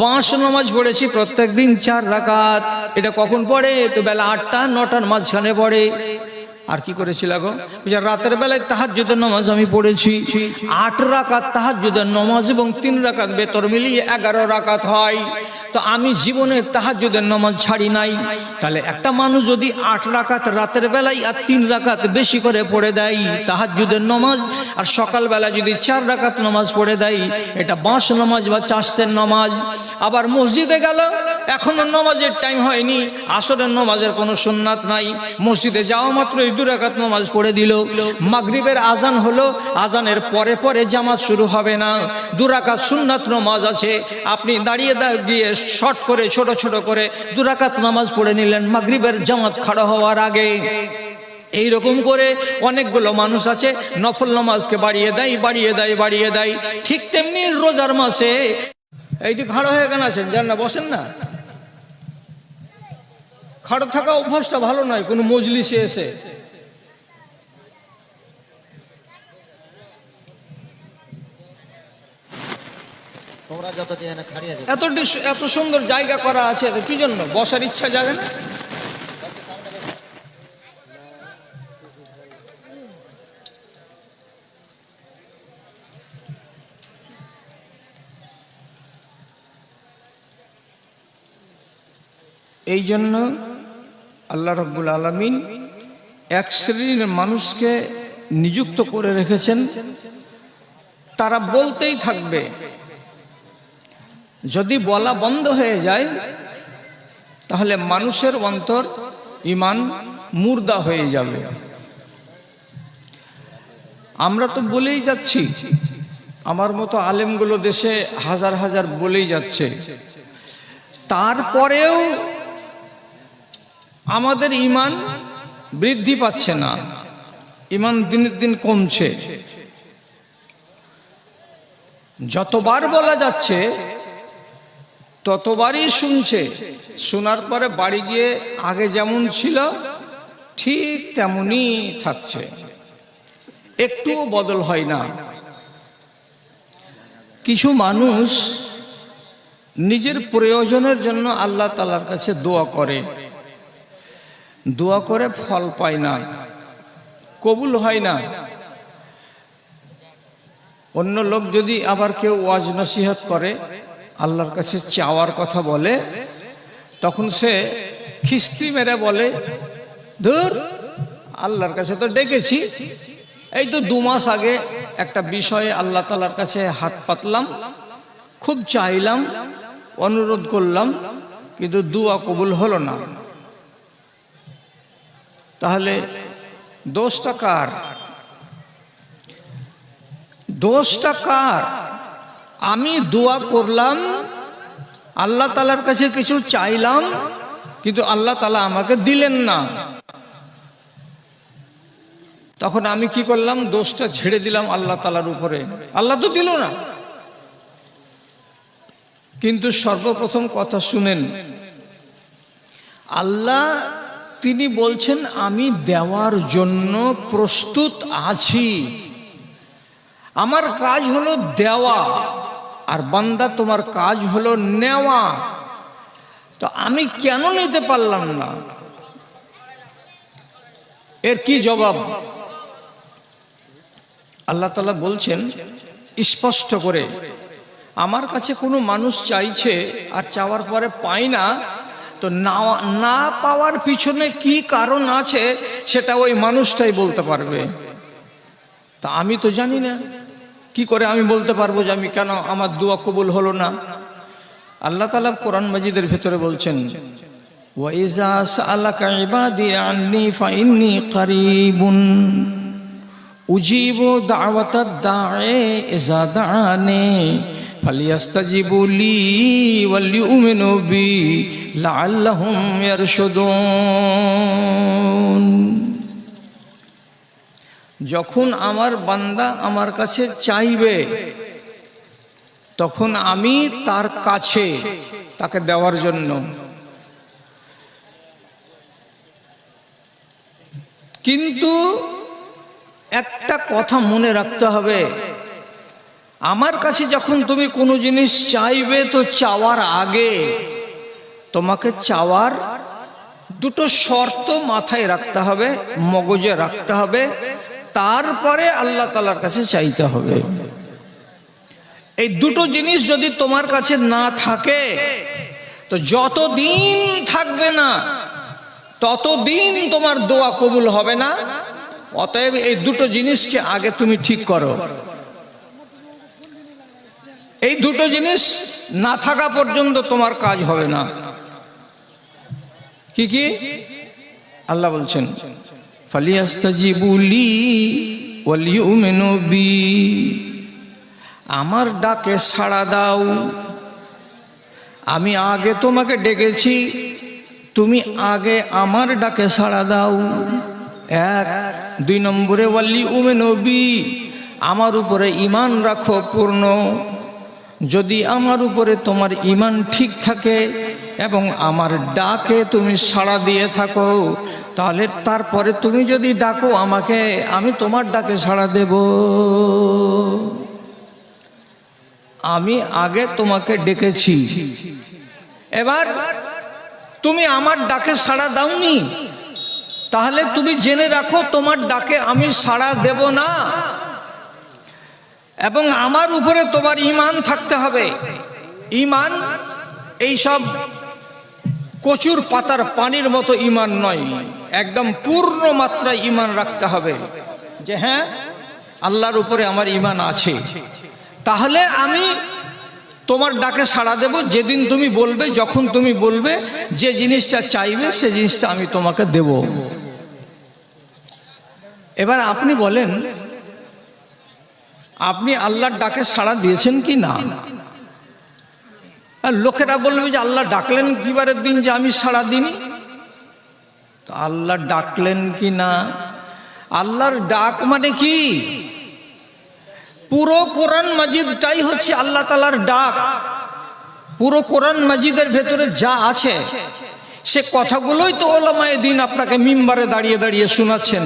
5 নামাজ পড়েছি প্রত্যেক দিন 4 রাকাত। এটা কখন পড়ে? তো বেলা 8টা 9টার মাঝখানে পড়ে। আর কি করেছিল গো? রাতের বেলায় তাহাজ্জুদের নামাজ আমি পড়েছি 8 রাকাত তাহাজ্জুদের নামাজ এবং 3 রাকাত বেতর মিলিয়ে 11 রাকাত হয়। তো আমি জীবনে তাহাজ্জুদের নামাজ ছাড়ি নাই। তাহলে একটা মানুষ যদি 8 রাকাত রাতের বেলায় আর 3 রাকাত বেশি করে পড়ে দেয় তাহাজ্জুদের নামাজ, আর সকালবেলা যদি 4 রাকাত নামাজ পড়ে দেয়, এটা বাঁশ নামাজ বা চাষতের নামাজ। আবার মসজিদে গেল, এখনো নামাজের টাইম হয়নি, আসরের নামাজের কোনো সুন্নাত নাই, মসজিদে যাওয়া মাত্র 2 রাকাত নামাজ পড়ে দিল। মাগরিবের আজান হলো, আজানের পরে পরে জামাত শুরু হবে না, 2 রাকাত সুন্নাত নামাজ আছে, আপনি দাঁড়িয়ে গিয়ে শর্ট করে ছোট ছোট করে 2 রাকাত নামাজ পড়ে নিলেন মাগরিবের জামাত খাড়া হওয়ার আগে। এই রকম করে অনেকগুলো মানুষ আছে নফল নামাজকে বাড়িয়ে দেয়, বাড়িয়ে দেয়, বাড়িয়ে দেয়। ঠিক তেমনি রোজার মাসে এইটি খাড়া হয়ে কেন আছেন? যান না, বসেন না। খাড়া থাকা অভ্যাসটা ভালো নয় কোনো মজলিসে এসে। এত সুন্দর জায়গা করা আছে, কি জন্য বসার ইচ্ছা জাগে না? এই জন্য আল্লাহ রাব্বুল আলামিন এক শ্রেণীর মানুষকে নিযুক্ত করে রেখেছেন, তারা বলতেই থাকবে। যদি বলা বন্ধ হয়ে যায় তাহলে মানুষের অন্তর ঈমান মুর্দা হয়ে যাবে। আমরা তো বলেই যাচ্ছি, আমার মতো আলেমগুলো দেশে হাজার হাজার বলেই যাচ্ছে, তারপরেও আমাদের ঈমান বৃদ্ধি পাচ্ছে না, ঈমান দিনের দিন কমছে। যতবার বলা যাচ্ছে ততবারই শুনছে, শোনার পরে বাড়ি গিয়ে আগে যেমন ছিল ঠিক তেমনই থাকছে, একটুও বদল হয় না। কিছু মানুষ নিজের প্রয়োজনের জন্য আল্লাহ তাআলার কাছে দোয়া করে, দোয়া করে ফল পায় না, কবুল হয় না। অন্য লোক যদি আবার কেউ ওয়াজ নসিহত করে, আল্লাহর কাছে চাওয়ার কথা বলে, তখন সে খিস্তি মেরে বলে, ধুর আল্লাহর কাছে তো ডেকেছি, এই তো 2 মাস আগে একটা বিষয়ে আল্লাহ তাআলার কাছে হাত পাতলাম, খুব চাইলাম, অনুরোধ করলাম, কিন্তু দোয়া কবুল হলো না। তাহলে দোষটা কার? দোষটা কার? আমি দোয়া করলাম, আল্লাহ তাআলার কাছে কিছু চাইলাম, কিন্তু আল্লাহ তাআলা আমাকে দিলেন না। তখন আমি কি করলাম? দোষটা ছেড়ে দিলাম আল্লাহ তাআলার উপরে। আল্লাহ তো দিল না। কিন্তু সর্বপ্রথম কথা শুনেন, আল্লাহ তিনি বলছেন আমি দেওয়ার জন্য প্রস্তুত আছি। আমার কাজ হলো দেওয়া, আর বান্দা তোমার কাজ হলো নেওয়া। তো আমি কেন নিতে পারলাম না? এর কি জবাব? আল্লাহ তাআলা বলছেন স্পষ্ট করে, আমার কাছে কোনো মানুষ চাইছে আর চাওয়ার পরে পায় না, তো না পাওয়ার পিছনে কি কারণ আছে সেটা ওই মানুষটাই বলতে পারবে। তা আমি তো জানি না, কি করে আমি বলতে পারবো যে আমি কেন আমার দোয়া কবুল হলো না? আল্লাহ তাআলা কোরআন মাজিদের ভেতরে বলছেন, ওয়া ইযা সাআলাকা ইবাদি আন্নী ফাইন্নী কারীবুন উজিবু দাওয়াতাদ দাঈ ইযা দাআনি ফালিয়াস্তাজিবু লি ওয়ালিউমিনু বি লাআল্লাহুম ইয়ারশুদুন। যখন আমার বান্দা আমার কাছে চাইবে, তখন আমি তার কাছে তাকে দেওয়ার জন্য। কিন্তু একটা কথা মনে রাখতে হবে, আমার কাছে যখন তুমি কোনো জিনিস চাইবে, তো চাওয়ার আগে তোমাকে চাওয়ার দুটো শর্ত মাথায় রাখতে হবে, মগজে রাখতে হবে, তারপরে আল্লাহ তাআলার কাছে চাইতে হবে। এই দুটো জিনিস যদি তোমার কাছে না থাকে, তো যতদিন থাকবে না ততদিন তোমার দোয়া কবুল হবে না। অতএব এই দুটো জিনিসকে আগে তুমি ঠিক করো। এই দুটো জিনিস না থাকা পর্যন্ত তোমার কাজ হবে না। কি কি? আল্লাহ বলছেন, ফালিয়াস্তাজিবু লি ওয়ালিউমিনু বি, আমার ডাকে সাড়া দাও। আমি আগে তোমাকে ডেকেছি, তুমি আগে আমার ডাকে সাড়া দাও। এক। দুই নম্বরে ওয়ালিউমিনু বি, আমার উপরে ঈমান রাখো পূর্ণ। যদি আমার উপরে তোমার ঈমান ঠিক থাকে এবং আমার ডাকে তুমি সাড়া দিয়ে থাকো, তাহলে তারপরে তুমি যদি ডাকো আমাকে, আমি তোমার ডাকে সাড়া দেব। আমি আগে তোমাকে ডেকেছি, এবার তুমি আমার ডাকে সাড়া দাওনি, তাহলে তুমি জেনে রাখো তোমার ডাকে আমি সাড়া দেব না। এবং আমার উপরে তোমার ঈমান থাকতে হবে। ঈমান এইসব কচুর পাতার পানির মতো ঈমান নয়, একদম পূর্ণ মাত্রায় ঈমান রাখতে হবে যে হ্যাঁ আল্লাহর উপরে আমার ঈমান আছে। তাহলে আমি তোমার ডাকে সাড়া দেব যেদিন তুমি বলবে, যখন তুমি বলবে, যে জিনিসটা চাইবে সে জিনিসটা আমি তোমাকে দেব। এবার আপনি বলেন, আপনি আল্লাহর ডাকে সাড়া দিয়েছেন কি না? আর লোকেরা বলবে যে আল্লাহ ডাকলেন কিবারের দিন যে আমি সাড়া দিইনি। তো আল্লাহ ডাকলেন কি না? আল্লাহর ডাক মানে কি? পুরো কোরআন মাজিদটাই হচ্ছে আল্লাহ তাআলার ডাক। পুরো কোরআন মাজিদের ভেতরে যা আছে সে কথাগুলোই তো ওলামায়ে দ্বীন আপনাকে মিম্বারে দাঁড়িয়ে দাঁড়িয়ে শোনাচ্ছেন।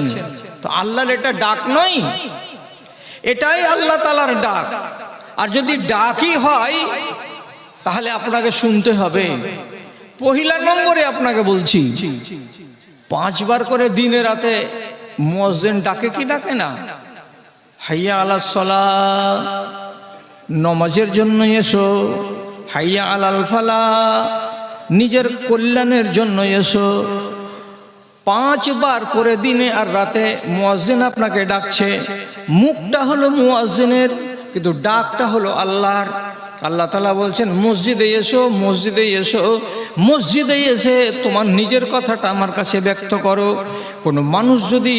তো আল্লাহর এটা ডাক নয়, এটাই আল্লাহ তাআলার ডাক। আর যদি ডাকই হয় তাহলে আপনাকে শুনতে হবে। পহিলা নম্বরে আপনাকে বলছি, 5 বার করে দিনে রাতে মুয়াজ্জিন ডাকে কি ডাকে না? হাইয়া আলাস সালাহ, নামাজের জন্য এসো। হাইয়া আলাল ফালাহ, নিজের কল্যাণের জন্য এসো। 5 বার করে দিনে আর রাতে মুয়াজ্জিন আপনাকে ডাকছে। মুখটা হলো মুয়াজ্জিনের, কিন্তু ডাকটা হলো আল্লাহর। আল্লাহ তাআলা বলছেন মসজিদে এসো, মসজিদে এসো, মসজিদে এসে তোমার নিজের কথাটা আমার কাছে ব্যক্ত করো। কোনো মানুষ যদি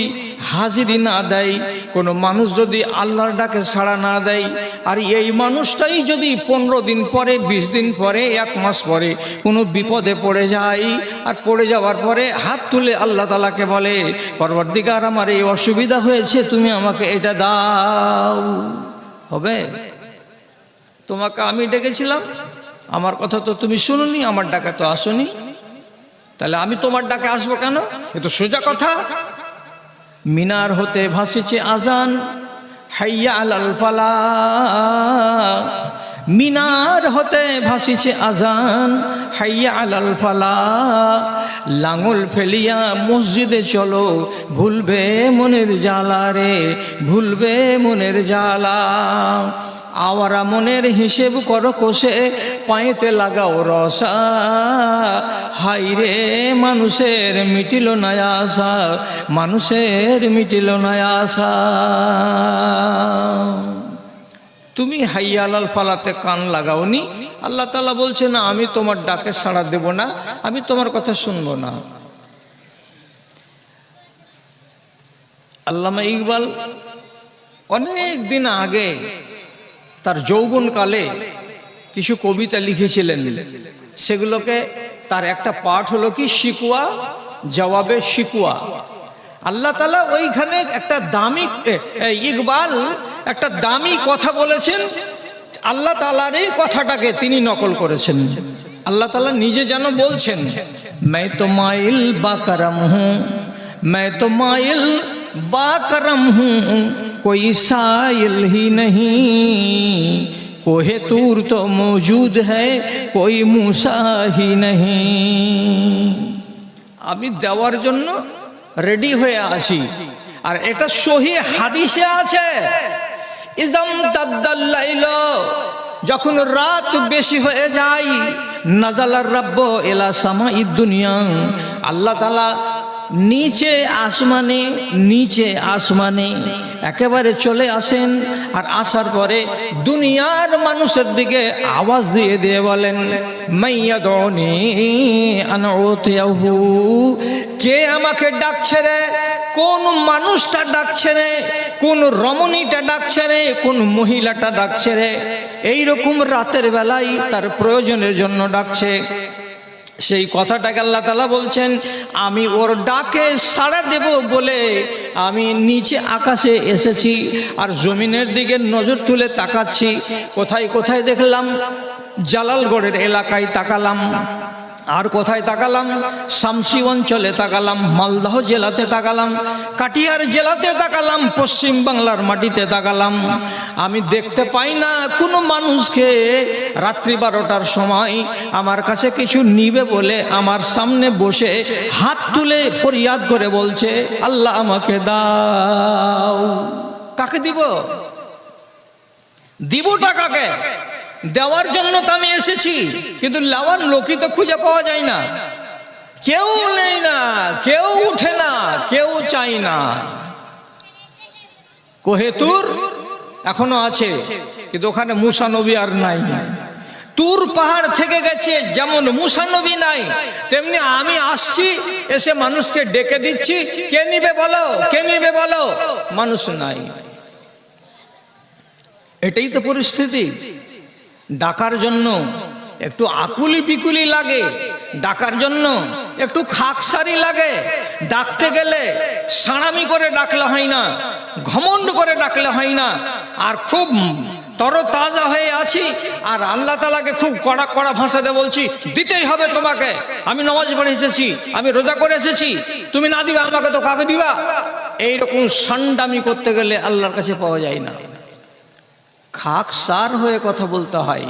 হাজিরি না দেয়, কোনো মানুষ যদি আল্লাহর ডাকে সাড়া না দেয়, আর এই মানুষটাই যদি 15 দিন পরে, 20 দিন পরে, 1 মাস পরে কোনো বিপদে পড়ে যায়, আর পড়ে যাওয়ার পরে হাত তুলে আল্লাহ তাআলাকে বলে পরবর্তীকার আমার এই অসুবিধা হয়েছে, তুমি আমাকে এটা দাও, হবে? তোমাকে আমি ডেকেছিলাম, আমার কথা তো তুমি শুনোনি, আমার ডাকে তো আসোনি, তাহলে আমি তোমার ডাকে আসবো কেন? এ তো সোজা কথা। মিনার হতে ভাসিছে আজান, হাইয়া আলাল ফালাহ। মিনার হতে ভাসিছে আজান, হাইয়া আলাল ফালাহ। লাঙল ফেলিয়া মসজিদে চলো, ভুলবে মনের জ্বালা রে, ভুলবে মনের জ্বালা। আওয়ারা মনের হিসেব করো কষে, পায়েতে লাগাও রসা। হাইরে মানুষের মিটিল না আশা, মানুষের মিটিল না আশা। তুমি হাইয়া আলাল ফালাতে কান লাগাওনি, আল্লাহ তাআলা বলছে না আমি তোমার ডাকে সাড়া দেব না, আমি তোমার কথা শুনবো না। আল্লামা ইকবাল অনেক দিন আগে তার যৌবনকালে কিছু কবিতা লিখেছিলেন, সেগুলোকে তার একটা পাঠ হলো কি শিকওয়া জবাবে শিকওয়া। আল্লাহ তাআলা ওইখানে একটা দামি, ইকবাল একটা দামি কথা বলেছেন, আল্লাহ তাআলার এই কথাটাকে তিনি নকল করেছেন। আল্লাহ তাআলা নিজে যেন বলছেন मैं तो माइल बाकरम हूँ, मैं तो माइल बाकरम हूँ, कोई साइल ही नहीं, कोहे तूर तो मौजूद है, कोई मूसा ही नहीं। আমি দেওয়ার জন্য রেডি হয়ে আসি, আর এটা সহি হাদিসে আছে, ইজাম তাদ্দাল্লাইল, যখন রাত বেশি হয়ে যায়, নাজালার রাব্ব ইলা সামাইদ দুনিয়া, আল্লাহ তাআলা নিচে আসমানে, নিচে আসমানে একেবারে চলে আসেন, আর আসার পরে দুনিয়ার মানুষের দিকে আওয়াজ দিয়ে দিয়ে বলেন মাইয়াদুনি আনা উতিয়াহু, কে আমাকে ডাকছে রে, কোন মানুষটা ডাকছে রে, কোন রমণীটা ডাকছে রে, কোন মহিলাটা ডাকছে রে। এইরকম রাতের বেলায় তার প্রয়োজনের জন্য ডাকছে। সেই কথাটাকে আল্লাহ তাআলা বলছেন আমি ওর ডাকে সাড়া দেব বলে আমি নিচে আকাশে এসেছি, আর জমিনের দিকে নজর তুলে তাকাচ্ছি। কোথায় কোথায় দেখলাম, জালালগড়ের এলাকায় তাকালাম, আর কোথায় তাকালাম, শামসি অঞ্চলে তাকালাম, মালদহ জেলাতে তাকালাম, কাটিহার জেলাতে তাকালাম, পশ্চিম বাংলার মাটিতে তাকালাম। আমি দেখতে পাই না কোনো মানুষকে রাত্রি 12টার সময় আমার কাছে কিছু নিবে বলে আমার সামনে বসে হাত তুলে ফরিয়াদ করে বলছে আল্লাহ আমাকে দাও। কাকে দিব? দিবটা কাকে? দেওয়ার জন্য তো আমি এসেছি, কিন্তু লেওয়ার লোকই তো খুঁজে পাওয়া যায় না, কেউ নেই না, কেউ উঠে না, কেউ চাই না। কোহে তুর এখনো আছে, কিন্তু ওখানে মুসা নবী আর নাই। তুর পাহাড় থেকে গেছে, যেমন মুসা নবী নাই, তেমনি আমি আসছি, এসে মানুষকে ডেকে দিচ্ছি, কে নিবে বলো, কে নিবে বলো, মানুষ নাই। এটাই তো পরিস্থিতি। ডাকার জন্য একটু আকুলি পিকুলি লাগে, ডাকার জন্য একটু খাকসারি লাগে। ডাকতে গেলে সাড়ামি করে ডাকলে হয় না, ঘমন্ড করে ডাকলে হয় না। আর খুব তরতাজা হয়ে আছি, আর আল্লাহ তাআলাকে খুব কড়া কড়া ভাষাতে বলছি দিতেই হবে তোমাকে, আমি নামাজ পড়ে এসেছি, আমি রোজা করে এসেছি, তুমি না দিবা আমাকে তো কাকে দিবা। এইরকম সান্ডামি করতে গেলে আল্লাহর কাছে পাওয়া যায় না। খাকসার হয়ে কথা বলতে হয়,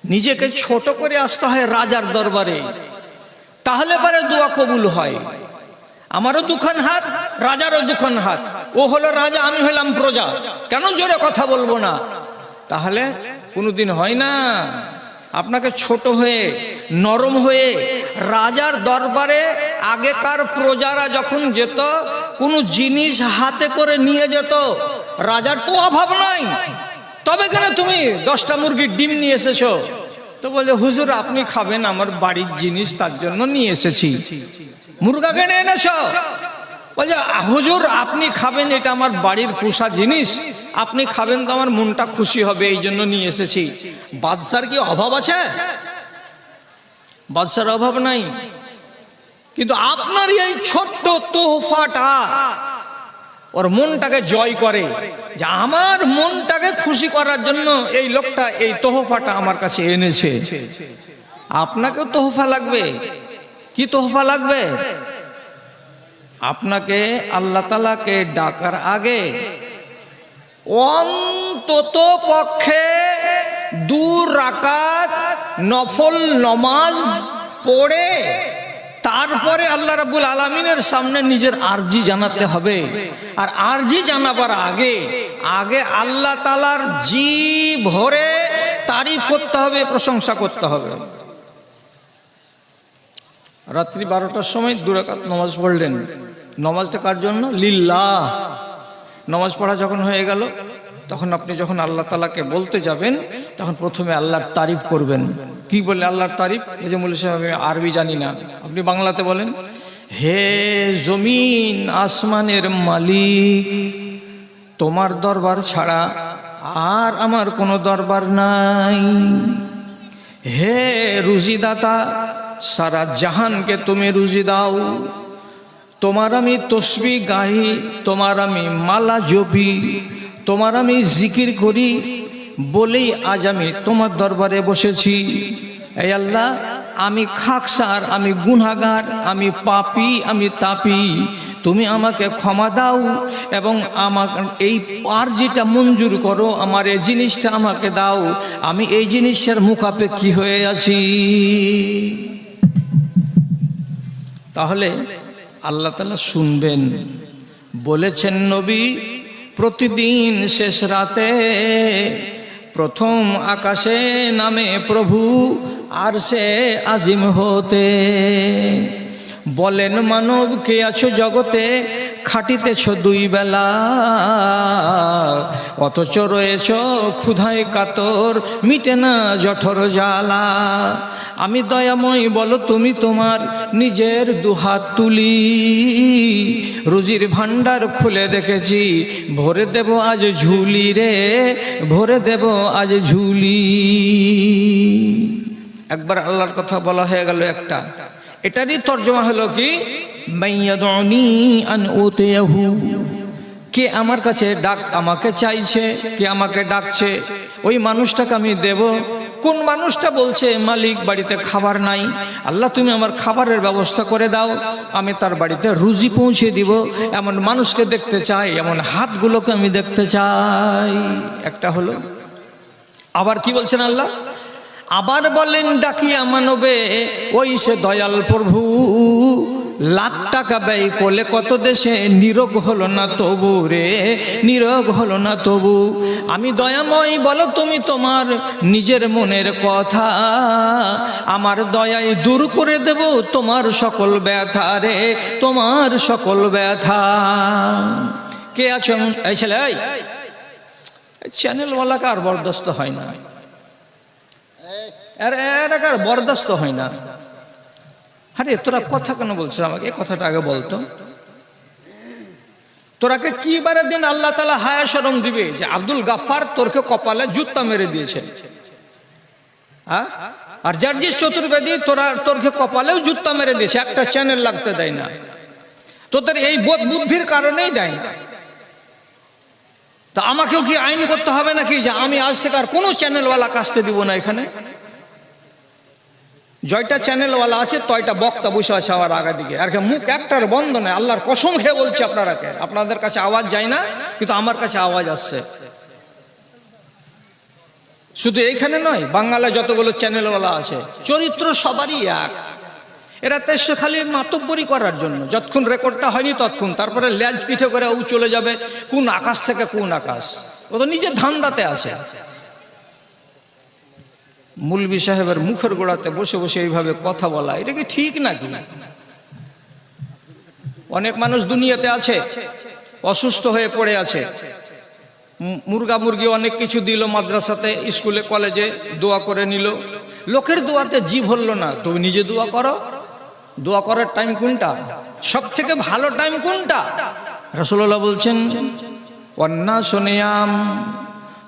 নিজেকে ছোট করে আসতে হয় রাজার দরবারে, তাহলে পরে দোয়া কবুল হয়। আমারও দুখান হাত, রাজারও দুখান হাত। ও হলো রাজা, আমি হলাম প্রজা, কেন জোরে কথা বলবো না? তাহলে কোনোদিন হয় না। আপনাকে ছোট হয়ে নরম হয়ে রাজার দরবারে আগেকার প্রজারা যখন যেত, কোনো জিনিস হাতে করে নিয়ে যেত, রাজার তো অভাব নাই, তবে কেন তুমি 10টা মুরগির ডিম নিয়ে এসেছো? তো বলে হুজুর আপনি খাবেন, আমার বাড়ির জিনিস, তার জন্য নিয়ে এসেছি। মুরগা কেন এনেছো? বলছে হুজুর আপনি খাবেন, এটা আমার বাড়ির পোষা জিনিস, আপনি খাবেন তো আমার মনটা খুশি হবে, এই জন্য নিয়ে এসেছি। বাদশার কি অভাব আছে? বাদশার অভাব নাই, কিন্তু আপনার এই ছোট্ট তোহফাটা ওর মনটাকে জয় করে, যে আমার মনটাকে খুশি করার জন্য এই লোকটা এই তোহফাটা আমার কাছে এনেছে। আপনাকেও তোহফা লাগবে। কি তোহফা লাগবে? আপনাকে আল্লাহ তাআলাকে ডাকার আগে অন্তত পক্ষে 2 রাকাত নফল নামাজ পড়ে তারপরে আল্লাহ রাব্বুল আলামিনের সামনে নিজের আরজি জানাতে হবে। আর আরজি জানাবার আগে আগে আল্লাহ তাআলার জি ভরে তারিফ করতে হবে, প্রশংসা করতে হবে। রাত্রি 12টার সময় 2 রাকাত নামাজ পড়লেন। নামাজটা কার জন্য? লিল্লাহ। নামাজ পড়া যখন হয়ে গেল, তখন আপনি যখন আল্লাহ তাআলাকে বলতে যাবেন, তখন প্রথমে আল্লাহর তারিফ করবেন। কি বলে আল্লাহর তারিফ? এই যে মৌলভী সাহেব আমি আরবি জানি না, আপনি বাংলাতে বলেন, হে জমিন আসমানের মালিক, তোমার দরবার ছাড়া আর আমার কোনো দরবার নাই। হে রুজিদাতা, সারা জাহানকে তুমি রুজি দাও। তোমার আমি তসবিহ গাই, তোমার আমি মালা জপি, তোমার আমি জিকির করি বলেই আজ আমি তোমার দরবারে বসেছি। এই আল্লাহ, আমি খাকসার, আমি গুনাহগার, আমি পাপী, আমি তাপী, তুমি আমাকে ক্ষমা দাও এবং আমার এই আরজিটা মঞ্জুর করো, আমার এই জিনিসটা আমাকে দাও, আমি এই জিনিসের মুখাপেক্ষী হয়ে আছি। তাহলে আল্লাহ তাআলা শুনবেন। বলেছেন নবী, প্রতিদিন শেষ রাতে প্রথম আকাশে নামে প্রভু আরশে আজিম হতে। বলেন মানব কে আছো জগতে, খাটিতেছ 2 বেলা, অথচ রয়েছ ক্ষুধায় কাতর, মিটে না জঠর জ্বালা। আমি দয়াময় বলো তুমি তোমার নিজের 2 হাত তুলি, রুজির ভান্ডার খুলে দেখেছি, ভরে দেব আজ ঝুলি রে, ভরে দেব আজ ঝুলি। একবার আল্লাহর কথা বলা হয়ে গেল একটা, এটারই তর্জমা হলো কি, মাইয়াদুনি আন উতিয়াহু, কে আমার কাছে ডাক আমাকে চাইছে, কে আমাকে ডাকছে, ওই মানুষটাকে আমি দেব। কোন মানুষটা বলছে মালিক বাড়িতে খাবার নাই, আল্লাহ তুমি আমার খাবারের ব্যবস্থা করে দাও, আমি তার বাড়িতে রুজি পৌঁছে দিব। এমন মানুষকে দেখতে চাই, এমন হাতগুলোকে আমি দেখতে চাই। একটা হলো। আবার কি বলছেন আল্লাহ? আবার বলেন ডাকিয়া মানবে ওই সে দয়াল প্রভু, লাখ টাকা ব্যয় করলে কত দেশে নিরোগ হলো না তবু রে, নিরোগ হলো না তবু। আমি দয়াময় বলো তুমি তোমার নিজের মনের কথা, আমার দয়ায় দূর করে দেব তোমার সকল ব্যথা রে, তোমার সকল ব্যথা। কে আছো? এই ছেলে, এই চ্যানেলওয়ালাকে আর বরদাস্ত হয় না, এর বরদাস্ত হয় না। আরে তোরা কথা কেন বলছো আমাকে? এই কথাটা আগে বলতো। তোরাকে কি বারে দিন আল্লাহ তাআলা হায়া শরম দিবে যে আব্দুল গাফফার তোরকে কপালে জুতা মেরে দিয়েছে, হ্যাঁ? আর জার্জিস চতুর্বেদী তোরকে কপালেও জুতা মেরে দিয়েছে, একটা চ্যানেল লাগতে দেয় না। তোদের এই বোধ বুদ্ধির কারণেই দেয় না। তা আমাকেও কি আইন করতে হবে নাকি যে আমি আজ থেকে আর কোনো চ্যানেলওয়ালা কাজতে দিব না? এখানে জয়টা চ্যানেলওয়ালা আছে, তয়টা বক্তা বসে আছে আমার আগা দিকে, আর মুখ একটার বন্ধ নেই। আল্লাহর কসম খেয়ে বলছি, আপনাদের কাছে আওয়াজ যায় না, কিন্তু আমার কাছে আওয়াজ আসছে। শুধু এইখানে নয়, বাংলায় যতগুলো চ্যানেলওয়ালা আছে চরিত্র সবারই এক। এরা তো এসে খালি মাতব্বরি করার জন্য, যতক্ষণ রেকর্ডটা হয়নি ততক্ষণ, তারপরে ল্যাজ পিঠে করে ও চলে যাবে কোন আকাশ থেকে কোন আকাশ। ও তো নিজের ধান্দাতে আছে। মৌলভী সাহেবের মুখের গোড়াতে বসে বসে এইভাবে কথা বলা, এটা কি ঠিক নাকি? অনেক মানুষ দুনিয়াতে আছে, অসুস্থ হয়ে পড়ে আছে, মুরগা মুরগি অনেক কিছু দিল, মাদ্রাসাতে স্কুলে কলেজে দোয়া করে নিল। লোকের দোয়াতে জি ভরল না, তুমি নিজে দোয়া করো। দোয়া করার টাইম কোনটা? সব থেকে ভালো টাইম কোনটা? রাসূলুল্লাহ বলছেন ওয়ান্নাসু নিয়াম,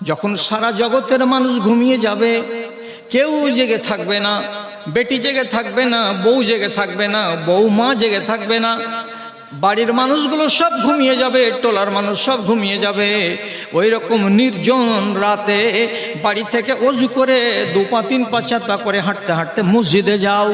যখন সারা জগতের মানুষ ঘুমিয়ে যাবে, কেউ জেগে থাকবে না, বেটি জেগে থাকবে না, বউ জেগে থাকবে না, বৌমা জেগে থাকবে না, বাড়ির মানুষগুলো সব ঘুমিয়ে যাবে, টোলার মানুষ সব ঘুমিয়ে যাবে। ওই রকম নির্জন রাতে বাড়ি থেকে অজু করে 2 পা 3 পা 4 পা করে হাঁটতে হাঁটতে মসজিদে যাও,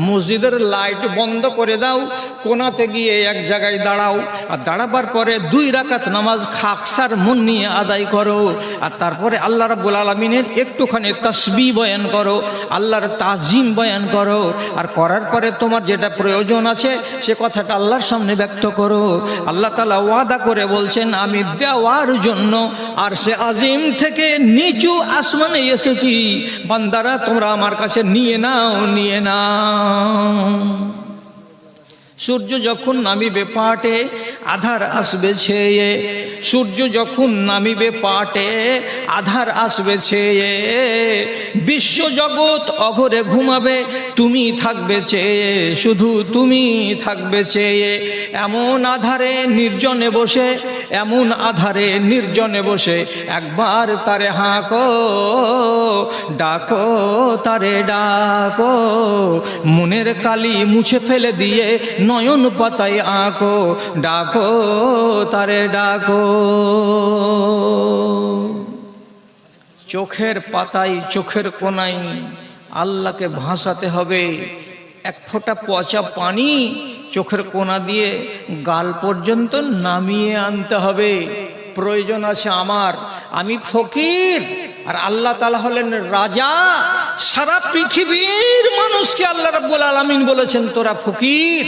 মসজিদের লাইট বন্ধ করে দাও, কোনাতে গিয়ে এক জায়গায় দাঁড়াও, আর দাঁড়াবার পরে 2 রাকাত নামাজ খাকসার মন নিয়ে আদায় করো, আর তারপরে আল্লাহ রাব্বুল আলামিনের একটুখানি তাসবিহ বয়ান করো, আল্লাহর তাজিম বয়ান করো, আর করার পরে তোমার যেটা প্রয়োজন আছে সে কথাটা আল্লাহর সামনে ব্যক্ত করো। আল্লাহ তাআলা ওয়াদা করে বলছেন আমি দেওয়ার জন্য আর সে আজিম থেকে নিচু আসমানে এসেছি, বান্দারা তোমরা আমার কাছে নিয়ে নাও, নিয়ে নাও। সূর্য যখন নামিবে পাটে আধার আসবে ছেয়ে, সূর্য যখন নামিবে পাটে আধার আসবে ছেয়ে, বিশ্ব জগৎ অঘরে ঘুমাবে, তুমি থাকবে চেয়ে, শুধু তুমি থাকবে চেয়ে। এমন আধারে নির্জনে বসে, এমন আধারে নির্জনে বসে একবার তারে হাঁকো, ডাকো তারে ডাকো, মনের কালি মুছে ফেলে দিয়ে নয়ন পাতায় আঁকো, ডাকো তারে ডাকো। চোখের পাতায় চোখের কোনায় আল্লাহকে ভাসাতে হবে। 1 ফোঁটা পচা পানি চোখের কোনা দিয়ে গাল পর্যন্ত নামিয়ে আনতে হবে। প্রয়োজন আছে আমার, আমি ফকির আর আল্লাহ তাআলা হলেন রাজা। সারা পৃথিবীর মানুষকে আল্লাহ রাব্বুল আলামিন বলেছেন তোরা ফকির।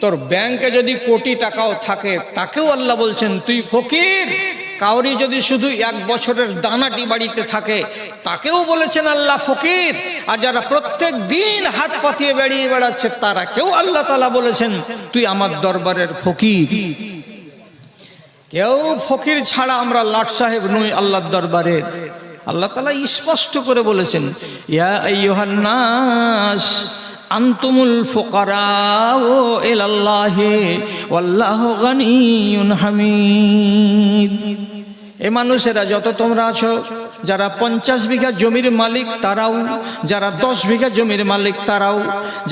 তোর ব্যাংকে যদি কোটি টাকাও থাকে তাকেও আল্লাহ বলছেন তুই ফকির। কাউরি যদি শুধু 1 বছরের দানাটি বাড়িতে থাকে তাকেও বলেছেন আল্লাহ ফকির। আর যারা প্রত্যেক দিন হাত পাতিয়ে বেরিয়ে বেড়াচ্ছে তারাকেও আল্লাহ তাআলা বলেছেন তুই আমার দরবারের ফকির। কেউ ফকির ছাড়া আমরা লাট সাহেব নই আল্লাহর দরবারের। আল্লাহ তাআলা স্পষ্ট করে বলেছেন ইয়া আইয়ুহান নাস আনতুমুল ফুকারাউ ইলাল্লাহি ওয়াল্লাহু গানিয়্যুন হামিদ। এ মানুষেরা যত তোমরা আছো, যারা 50 বিঘা জমির মালিক তারাও, যারা 10 বিঘা জমির মালিক তারাও,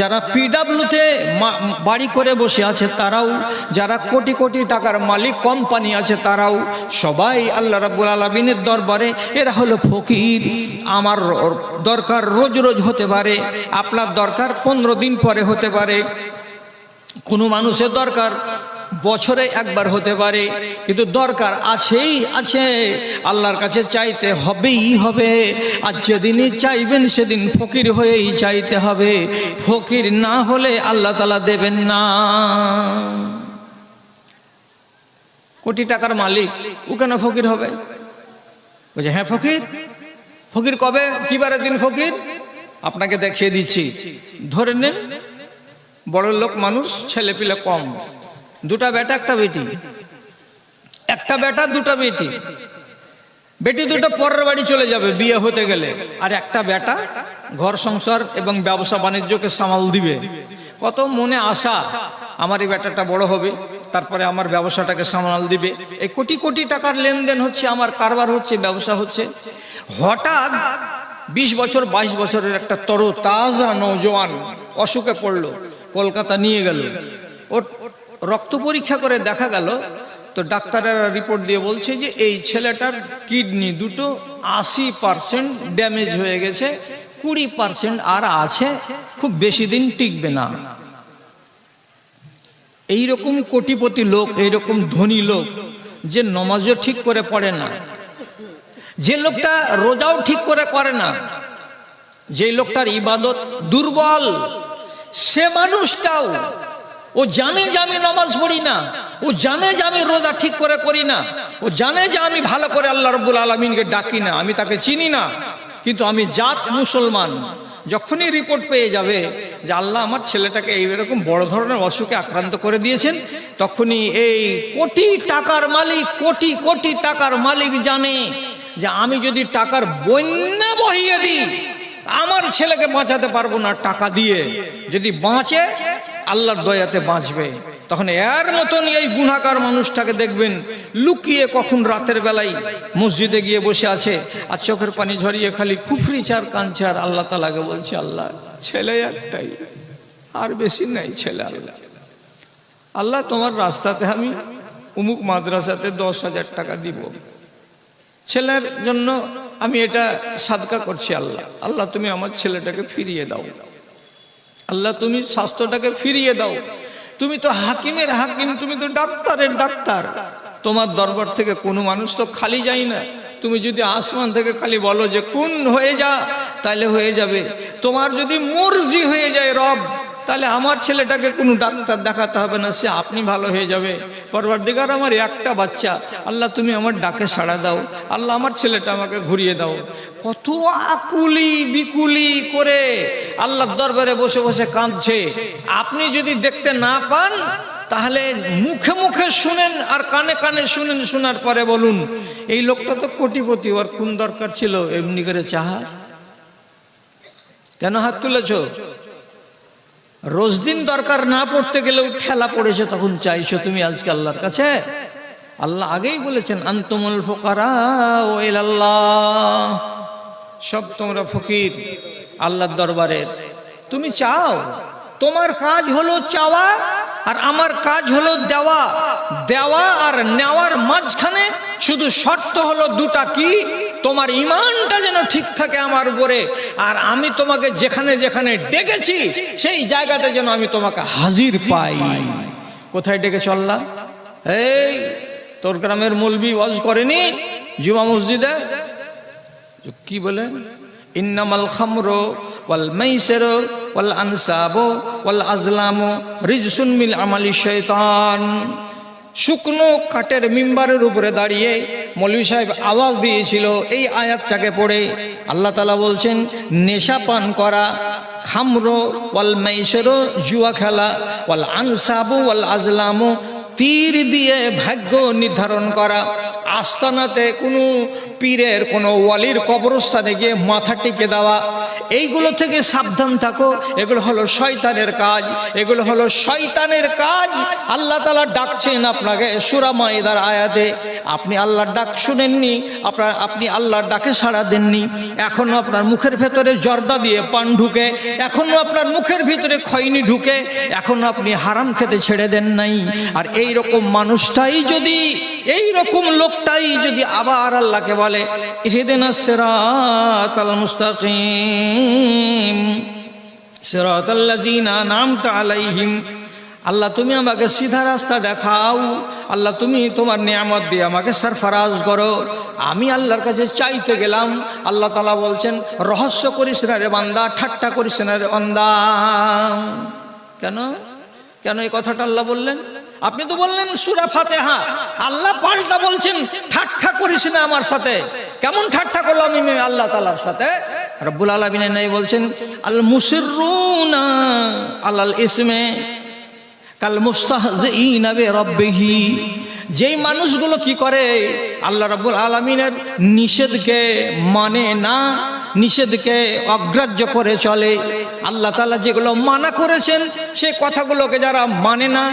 যারা পিডাব্লিউতে বাড়ি করে বসে আছে তারাও, যারা কোটি কোটি টাকার মালিক কোম্পানি আছে তারাও, সবাই আল্লাহ রাব্বুল আলামিনের দরবারে এরা হলো ফকির। আমার দরকার রোজ রোজ হতে পারে, আপনার দরকার 15 দিন পরে হতে পারে, কোনো মানুষের দরকার বছরে একবার হতে পারে, কিন্তু দরকার আছেই আছে। আল্লাহর কাছে চাইতে হবেই হবে। আর যেদিনই চাইবেন সেদিন ফকির হয়েই চাইতে হবে। ফকির না হলে আল্লাহ তাআলা দেবেন না। কোটি টাকার মালিক ও কেন ফকির হবে? বলছে হ্যাঁ ফকির। ফকির কবে কিবারের দিন ফকির? আপনাকে দেখিয়ে দিচ্ছি। ধরে নেন বড় লোক মানুষ, ছেলে পিলে কম, 2টা বেটা 1টা বেটি, 1টা বেটা 2টা বেটি। বেটি 2টো পরের বাড়ি চলে যাবে বিয়ে হতে গেলে, আর 1টা বেটা ঘর সংসার এবং ব্যবসা বাণিজ্যকে সামাল দিবে। কত মনে আশা আমার এই বেটাটা বড় হবে, তারপরে আমার ব্যবসাটাকে সামাল দিবে। এই কোটি কোটি টাকার লেনদেন হচ্ছে, আমার কারবার হচ্ছে, ব্যবসা হচ্ছে। হঠাৎ 20 বছর 22 বছরের একটা তরতাজা নওজোয়ান অসুখে পড়লো, কলকাতা নিয়ে গেল। ওর রক্ত পরীক্ষা করে দেখা গেল তো ডাক্তারেরা রিপোর্ট দিয়ে বলছে যে এই ছেলেটার কিডনি দুটো 80% ড্যামেজ হয়ে গেছে, 20% আর আছে, খুব বেশি দিন টিকবে না। এইরকম কোটিপতি লোক, এইরকম ধনী লোক যে নমাজও ঠিক করে পড়ে না, যে লোকটা রোজাও ঠিক করে করে না, যে লোকটার ইবাদত দুর্বল, সে মানুষটাও ও জানে যে আমি নামাজ পড়ি না, ও জানে যে আমি রোজা ঠিক করে করি না, ও জানে যে আমি ভালো করে আল্লাহ রাব্বুল আলামিনকে ডাকি না, আমি তাকে চিনি না, কিন্তু আমি জাত মুসলমান, যখনই রিপোর্ট পেয়ে যাবে যে আল্লাহ আমার ছেলেটাকে এইরকম বড় ধরনের অসুখে আক্রান্ত করে দিয়েছেন, তখনই এই কোটি টাকার মালিক, কোটি কোটি টাকার মালিক জানে যে আমি যদি টাকার বন্যা বহিয়ে দিই আমার ছেলেকে বাঁচাতে পারবো না টাকা দিয়ে। যদি বাঁচে আল্লাহর দয়াতে বাঁচবে। তখন এর মতন এই গুনাহগার মানুষটাকে দেখবেন লুকিয়ে কখন রাতের বেলায় মসজিদে গিয়ে বসে আছে আর চোখের পানি ঝরিয়ে খালি ফুফরিছে আর কাঁদছে আর আল্লাহ তাআলাকে বলছে, আল্লাহ ছেলে একটাই, আর বেশি নাই ছেলে। আল্লাহ আল্লাহ তোমার রাস্তাতে আমি অমুক মাদ্রাসাতে 10,000 টাকা দিব, ছেলের জন্য আমি এটা সাদকা করছি। আল্লাহ আল্লাহ তুমি আমার ছেলেটাকে ফিরিয়ে দাও, আল্লাহ তুমি স্বাস্থ্যটাকে ফিরিয়ে দাও। তুমি তো হাকিমের হাকিম, তুমি তো ডাক্তারের ডাক্তার। তোমার দরবার থেকে কোনো মানুষ তো খালি যায় না। তুমি যদি আসমান থেকে খালি বলো যে কোন হয়ে যা, তাহলে হয়ে যাবে। তোমার যদি মর্জি হয়ে যায় রব, তাহলে আমার ছেলেটাকে কোনো ডাক্তার দেখাতে হবে না, সে আপনি ভালো হয়ে যাবে। পরওয়ারদিগার আমার একটা বাচ্চা, আল্লাহ তুমি আমার ডাকে সাড়া দাও, আল্লাহ আমার ছেলেটা আমাকে ঘুরিয়ে দাও। কত আকুলি বিকুলি করে আল্লাহর দরবারে বসে বসে কাঁদছে। আপনি যদি দেখতে না পান তাহলে মুখে মুখে শুনেন আর কানে কানে শুনেন, শোনার পরে বলুন এই লোকটা তো কোটিপতি, ওর কোন দরকার ছিল এমনি করে চাহার? কেন হাত তুলেছ? রোজ দিন দরকার না পড়তে গেলেও ঠেলা পড়েছে, তখন চাইছো তুমি আজকে আল্লাহর কাছে। আল্লাহ আগেই বলেছেন আনতুমুল ফুকারাউ ইলাল্লাহ, সব তোমরা ফকির আল্লাহর দরবারের। তুমি চাও, তোমার কাজ হলো চাওয়া আর আমার কাজ হলো দেওয়া। দেওয়া আর নেওয়ার মাঝখানে শুধু শর্ত হলো দুটা, কি? তোমার ইমানটা যেন ঠিক থাকে আমার উপরে, আর আমি তোমাকে যেখানে যেখানে ডেকেছি সেই জায়গাতে যেন আমি তোমাকে হাজির পাই। কোথায় ডেকেছ আল্লাহ? এই তোর গ্রামের মৌলবি ওয়াজ করেনি জুমা মসজিদে? কি বলে? ইন্নামাল খামরু ওয়াল মাইসিরু ওয়াল আনসাবু ওয়াল আজলামু রিজসুন মিন আমালি শাইতান। শুকনো কাঠের মিম্বারের উপরে দাঁড়িয়ে মৌলভী সাহেব আওয়াজ দিয়েছিল এই আয়াতটাকে পড়ে। আল্লাহ তাআলা বলছেন নেশা পান করা, খামরু ওয়াল মাইসিরু জুয়া খেলা, ওয়াল আনসাবু ওয়াল আজলামু তীর দিয়ে ভাগ্য নির্ধারণ করা, আস্তানাতে কোনো পীরের কোনো ওয়ালির কবরস্থানে গিয়ে মাথা টিকে দেওয়া, এইগুলো থেকে সাবধান থাকো। এগুলো হলো শয়তানের কাজ, এগুলো হলো শয়তানের কাজ। আল্লাহ তাআলা ডাকছেন আপনাকে সূরা মাইদার আয়াতে। আপনি আল্লাহর ডাক শুনেননি, আপনি আল্লাহর ডাকে সাড়া দেননি। এখনো আপনার মুখের ভেতরে জর্দা দিয়ে পান ঢুকে, এখনো আপনার মুখের ভিতরে খৈনি ঢুকে, এখনো আপনি হারাম খেতে ছেড়ে দেন নাই। আর এই রকম মানুষটাই যদি, এই রকম লোকটাই যদি আবার আল্লাহকে বলে ইহদিনাস সিরাতাল মুস্তাকিম সিরাতাল্লাযিনা আন'আমতা আলাইহিম, আল্লাহ তুমি আমাকে সিধা রাস্তা দেখাও, আল্লাহ তুমি তোমার নিয়ামত দিয়ে আমাকে সরফরাজ করো। আমি আল্লাহর কাছে চাইতে গেলাম, আল্লাহ তাআলা বলছেন রহস্য করিস না রে বান্দা, ঠাট্টা করিস না রে বান্দা। কেন কেন এই কথাটা আল্লাহ বললেন? আপনি তো বললেন সূরা ফাতিহা, আল্লাহ পাল্টা বলছেন ঠাট্টা করিস না আমার সাথে। কেমন ঠাট্টা করলাম আমি আল্লাহ তাআলার সাথে? রব্বুল আলামিন নাই বলছেন আল মুসিররুনা আলাল ইসমে কাল মুস্তাহজিইনা বিরাব্বিহি। যেই মানুষগুলো কি করে আল্লাহ রাব্বুল আলামিনের নিষেধকে মানে না, নিষেধকে অগ্রাহ্য করে চলে। আল্লাহ তাআলা যেগুলো মানা করেছেন সেই কথাগুলোকে যারা মানে না,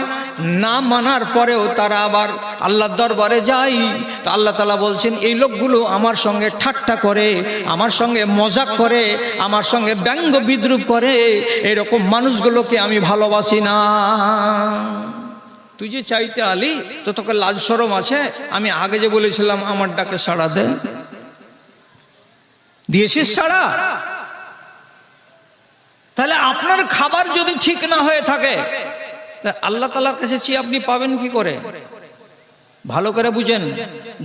না মানার পরেও তারা আবার আল্লাহর দরবারে যায়, তো আল্লাহ তাআলা বলছেন এই লোকগুলো আমার সঙ্গে ঠাট্টা করে, আমার সঙ্গে মজাক করে, আমার সঙ্গে ব্যঙ্গ বিদ্রুপ করে, এরকম মানুষগুলোকে আমি ভালোবাসি না। তুই যে চাইতে আলি তো তোকে লাজ শরম আছে? আমি আগে যে বলেছিলাম আমার ডাকে সাড়া দে, দিয়েছিস সাড়া? তাহলে আপনার খাবার যদি ঠিক না হয়ে থাকে তা আল্লাহ তাআলার কাছে চেয়ে আপনি পাবেন কি করে? ভালো করে বুঝেন,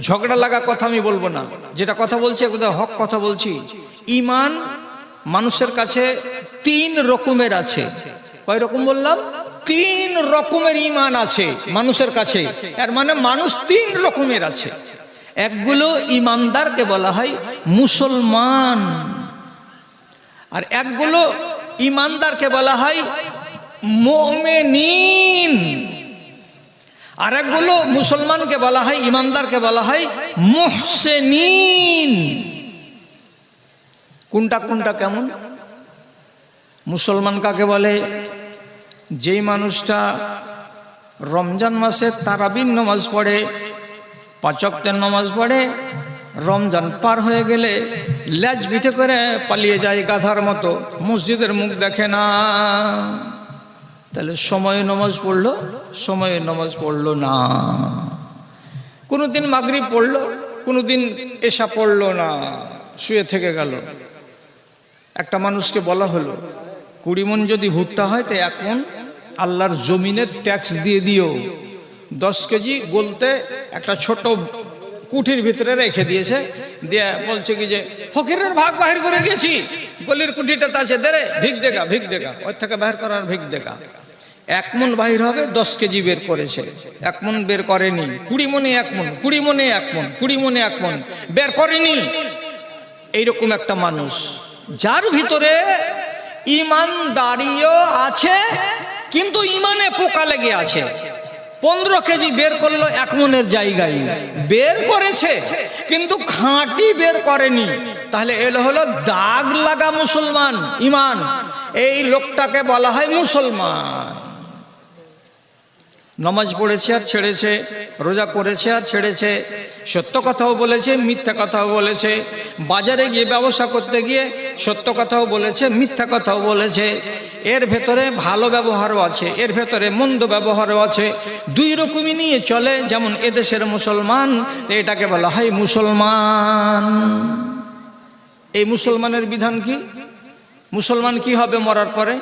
ঝগড়া লাগা কথা আমি বলবো না, যেটা কথা বলছি একদম হক কথা বলছি। ঈমান মানুষের কাছে 3 রকমের আছে। কয় রকম বললাম? 3 রকমের ঈমান আছে মানুষের কাছে। এর মানে মানুষ 3 রকমের আছে। একগুলো ঈমানদারকে বলা হয় মুসলমান, আর একগুলো ইমানদারকে বলা হয় মুমিনিন, আর একগুলো মুসলমানকে বলা হয়, ইমানদারকে বলা হয় মুহসিনিন। কোনটা কোনটা কেমন? মুসলমান কাকে বলে? যেই মানুষটা রমজান মাসে তারাবির নামাজ পড়ে, 5 ওয়াক্তের নামাজ পড়ে, রমজান পার হয়ে গেলে লেজ পিঠে করে পালিয়ে যায় গাধার মতো, মসজিদের মুখ দেখে না, তাহলে সময়ে নামাজ পড়লো, সময়ে নামাজ পড়লো না। কোনোদিন মাগরিব পড়লো, কোনোদিন এশা পড়লো না, শুয়ে থেকে গেল। একটা মানুষকে বলা হলো 20 মণ যদি ভুট্টা হয় তো 1 মণ আল্লাহর জমিনের ট্যাক্স দিয়ে দিও। 10 কেজি গলতে একটা ছোট কুঠির ভিতরে রেখে দিয়েছে, দিয়ে বলছে কি যে ফকিরের ভাগ বাহির করে গেছি, গলির কুঠিটা আছে, দে রে ভিক দেখা, ভিক দেখা, ওর থেকে বাহির করার ভিক দেখা। 1 মণ বাহির হবে, 10 কেজি বের করেছে, 1 মণ বের করেনি। 20 মণে 1 মণ, 20 মণে 1 মণ, 20 মণে 1 মণ বের করেনি। এইরকম একটা মানুষ যার ভিতরে ইমানদারিও আছে কিন্তু ইমানে পোকা লেগে আছে। 15 কেজি বের করলো 1 মণের জায়গায়, বের করেছে কিন্তু খাঁটি বের করেনি, তাহলে এলো হলো দাগ লাগা মুসলমান ইমান। এই লোকটাকে বলা হয় মুসলমান। নামাজ পড়েছে আর ছেড়েছে, রোজা করেছে আর ছেড়েছে, সত্য কথাও বলেছে, মিথ্যা কথাও বলেছে, বাজারে গিয়ে ব্যবসা করতে গিয়ে সত্য কথাও বলেছে, মিথ্যা কথাও বলেছে। এর ভেতরে ভালো ব্যবহারও আছে, এর ভেতরে মন্দ ব্যবহারও আছে, 2 রকমই নিয়ে চলে। যেমন এদেশের মুসলমান, এটাকে বলা হয় মুসলমান। এই মুসলমানের বিধান কি? মুসলমান কি হবে মরার পরে?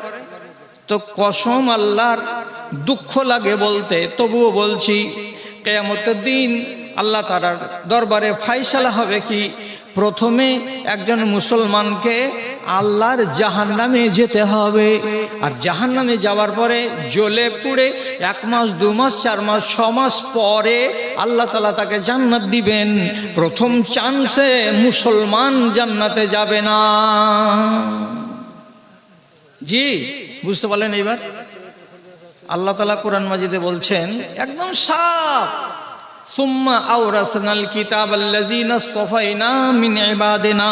তো কসম আল্লাহর, দুঃখ লাগে বলতে, তবুও বলছি, কিয়ামতের দিন আল্লাহ তাআলার দরবারে ফায়সালা হবে কি? প্রথমে একজন মুসলমানকে আল্লাহর জাহান্নামে যেতে হবে, আর জাহান্নামে যাওয়ার পরে জ্বলে পুড়ে 1 মাস 2 মাস 4 মাস 6 মাস পরে আল্লাহ তাআলা তাকে জান্নাত দিবেন। প্রথম চান্সে মুসলমান জান্নাতে যাবে না। জি বুঝতে পারলেন? এইবার আল্লাহ তাআলা কোরআন মাজিদে বলছেন একদম সাফ, সুম্মা আওরাসনাল কিতাবাল্লাযীনা ইসতাফাইনা মিন ইবাদিনা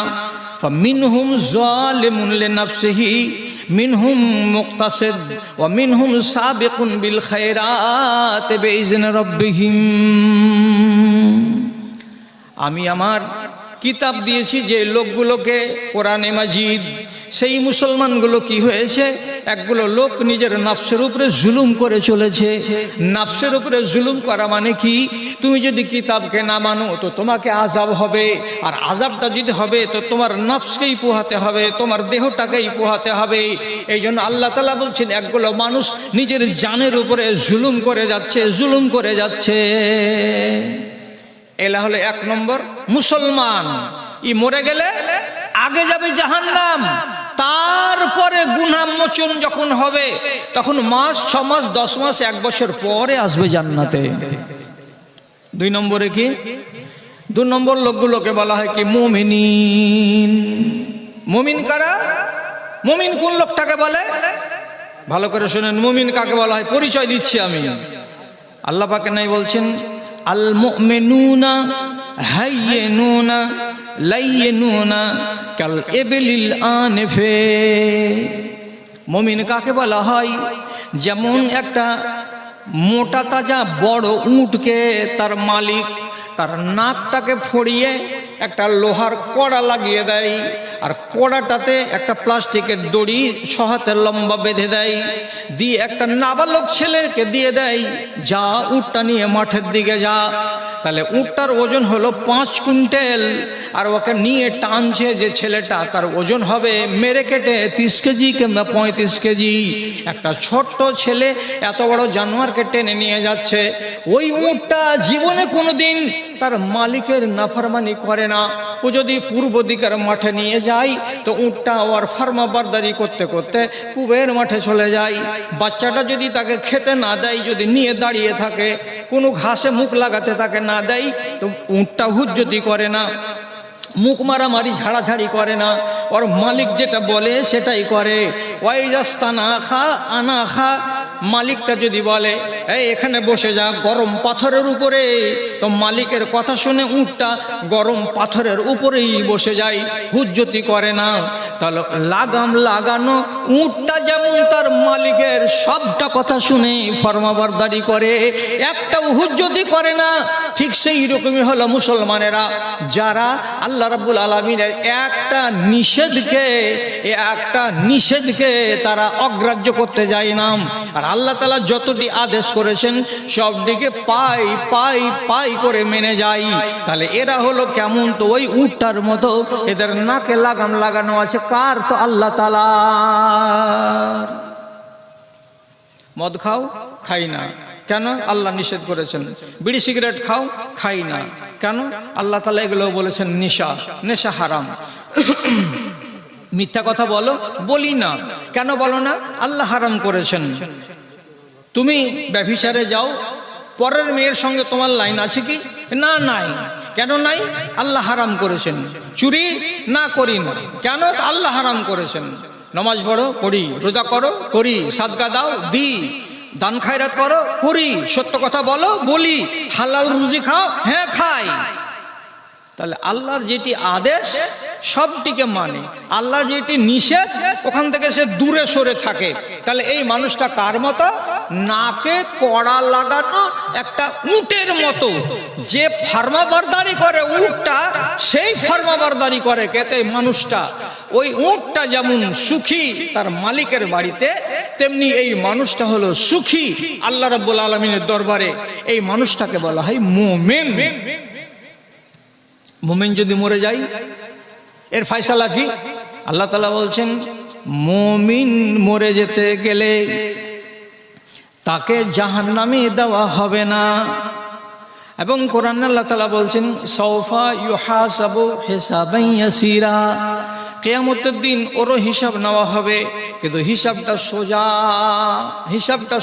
ফামিনহুম যালিমুন লিনাফসিহি মিনহুম মুকতাসিদ ওয়া মিনহুম সাবিকুন বিল খায়রাতি বিইজনি রাব্বিহিম। আমি আমার কিতাব দিয়েছি যে লোকগুলোকে, কোরআনে মাজিদ, সেই মুসলমানগুলো কি হয়েছে? একগুলো লোক নিজের নফসের উপরে জুলুম করে চলেছে। নফসের উপরে জুলুম করা মানে কি? তুমি যদি কিতাবকে না মানো তো তোমাকে আযাব হবে, আর আযাবটা যদি হবে তো তোমার নফসকেই পোহাতে হবে, তোমার দেহটাকেই পোহাতে হবে। এই জন্য আল্লাহ তাআলা বলছেন একগুলো মানুষ নিজের জানের উপরে জুলুম করে যাচ্ছে, জুলুম করে যাচ্ছে। এলা হলো 1 নম্বর মুসলমান। ই মরে গেলে আগে যাবে জাহান্নাম, তারপরে গুনাহ মোচন যখন হবে তখন মাস 6 মাস 10 মাস 1 বছর পরে আসবে জান্নাতে। 2 নম্বরে কি? 2 নম্বর লোকগুলোকে বলা হয় কি? মুমিনিন। মুমিন কারা? মুমিন কোন লোকটাকে বলে? ভালো করে শুনেন, মুমিন কাকে বলা হয় পরিচয় দিচ্ছি আমি। আল্লাহ পাক নাই বলছেন আল মুমিনুনা হাইয়িনুনা লাইয়িনুনা কাল ইবলিল আনফে। মুমিন কাকে বলা হয়? যেমন একটা মোটা তাজা বড় উটকে তার মালিক তার নাকটাকে ফড়িয়ে একটা লোহার কড়া লাগিয়ে দেয়, আর কড়াটাতে একটা প্লাস্টিকের দড়ি 6 হাতের লম্বা বেঁধে দেয়, দিয়ে একটা নাবালক ছেলেকে দিয়ে দেয়, যা উটটা নিয়ে মাঠের দিকে যা। তাহলে উটটার ওজন হলো 5 কুইন্টাল, আর ওকে নিয়ে টানছে যে ছেলেটা, তার ওজন হবে মেরে কেটে 30 কেজি কিংবা 35 কেজি। একটা ছোট্ট ছেলে এত বড় জানোয়ারকে টেনে নিয়ে যাচ্ছে। ওই উটটা জীবনে কোনোদিন তার মালিকের নাফরমানি করে না। ও যদি পূর্ব দিকের মাঠে নিয়ে যায় তো উটটা ওর ফরমাবরদারি করতে করতে পূবের মাঠে চলে যায়। বাচ্চাটা যদি তাকে খেতে না দেয়, যদি নিয়ে দাঁড়িয়ে থাকে, কোনো ঘাসে মুখ লাগাতে তাকে না দেয়, তো উটটা হুজ্জতি করে না। মুখ মারামারি ঝাড়াঝাড়ি করে না, ওর মালিক যেটা বলে সেটাই করে। ওয়াইজাস্তানা খা আনা খা, মালিকটা যদি বলে এই এখানে বসে যা গরম পাথরের উপরে, তো মালিকের কথা শুনে উটটা গরম পাথরের উপরেই বসে যায়, হুজ্জতি করে না। তাহলে লাগাম লাগানো উটটা যেমন তার মালিকের সবটা কথা শুনে ফরমাবরদারি করে, একটাও হুজ্জতি করে না, ঠিক সেই রকমই হলো মুসলমানেরা, যারা আল্লাহ রাব্বুল আলামিনের একটা নিষেধকে তারা অগ্রাহ্য করতে যায় না। আর আল্লাহ তাআলা যতটি আদেশ করেছেন সবটিকে পাই পাই পাই করে মেনে যায়। তাহলে এরা হলো কেমন, তো ওই উটটার মতো, এদের নাকে লাগাম লাগানো আছে কার, তো আল্লাহ তাআলার। মদ খাও, খাই না, কেন? আল্লাহ নিষেধ করেছেন। বিড়ি সিগারেট খাও, খাই না, কেন? আল্লাহ তাআলা এগুলো বলেছেন নেশা হারাম। মিথ্যা কথা বলো, বলি না, কেন বলো না? আল্লাহ হারাম করেছেন। তুমি ব্যভিচারে যাও, পরের মেয়ের সঙ্গে তোমার লাইন আছে কি? না, নাই। কেন নাই? আল্লাহ হারাম করেছেন। চুরি না, করি না, কেন? আল্লাহ হারাম করেছেন। নামাজ পড়ো, পড়ি। রোজা করো, করি। সাদকা দাও, দিই। দান খায়রাত করো, করি। সত্য কথা বলো, বলি। হালাল রুজি খাও, হ্যাঁ খাই। তাহলে আল্লাহর যেটি আদেশ সবটিকে মানে, আল্লাহর যেটি নিষেধ ওখান থেকে সে দূরে সরে থাকে। তাহলে এই মানুষটা কার মতো? নাকে কড়া লাগানো একটা উটের মতো। যে ফরমাবরদারি করে উটটা, সেই ফরমাবরদারি করে কে? এই মানুষটা। ওই উটটা যেমন সুখী তার মালিকের বাড়িতে, তেমনি এই মানুষটা হলো সুখী আল্লাহ রাব্বুল আলামিনের দরবারে। এই মানুষটাকে বলা হয় মুমিন। মুমিন যদি মরে যায়, এর ফয়সালা কি? আল্লাহ তাআলা বলছেন মুমিন মরে যেতে গেলে তাকে জাহান্নামে দেওয়া হবে না। এবং কোরআনে আল্লাহ তাআলা বলছেন সাউফা ইউহাসাবু হিসাবান ইয়াসিরা, কিয়ামতের দিন ওরও হিসাব নেওয়া হবে, কিন্তু হিসাবটা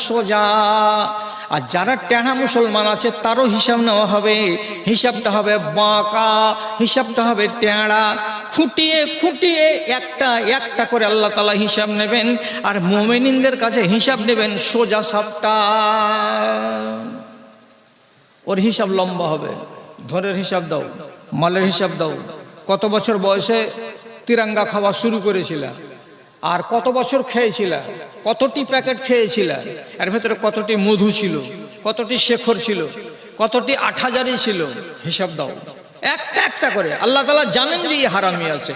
সোজা। আর যারা টেढ़া মুসলমান আছে তারও হিসাব নেওয়া হবে, হিসাবটা হবে বাঁকা, হিসাবটা হবে টেढ़া, খুঁটিয়ে খুঁটিয়ে একটা একটা করে আল্লাহ তাআলা হিসাব নেবেন। আর মুমিনদের কাছে হিসাব নেবেন সোজা সাপটা। ওর হিসাব লম্বা হবে। ধনের হিসাব দাও, মালের হিসাব দাও, কত বছর বয়সে তিরঙ্গা খাওয়া শুরু করেছিল, আর কত বছর খেয়েছিল, কতটি প্যাকেট খেয়েছিল, এর ভেতরে কতটি মধু ছিল, কতটি শেখর ছিল, কতটি ৮০০০ ছিল, হিসাব দাও একটা একটা করে। আল্লাহ তাআলা জানেন যে হারামি আছে।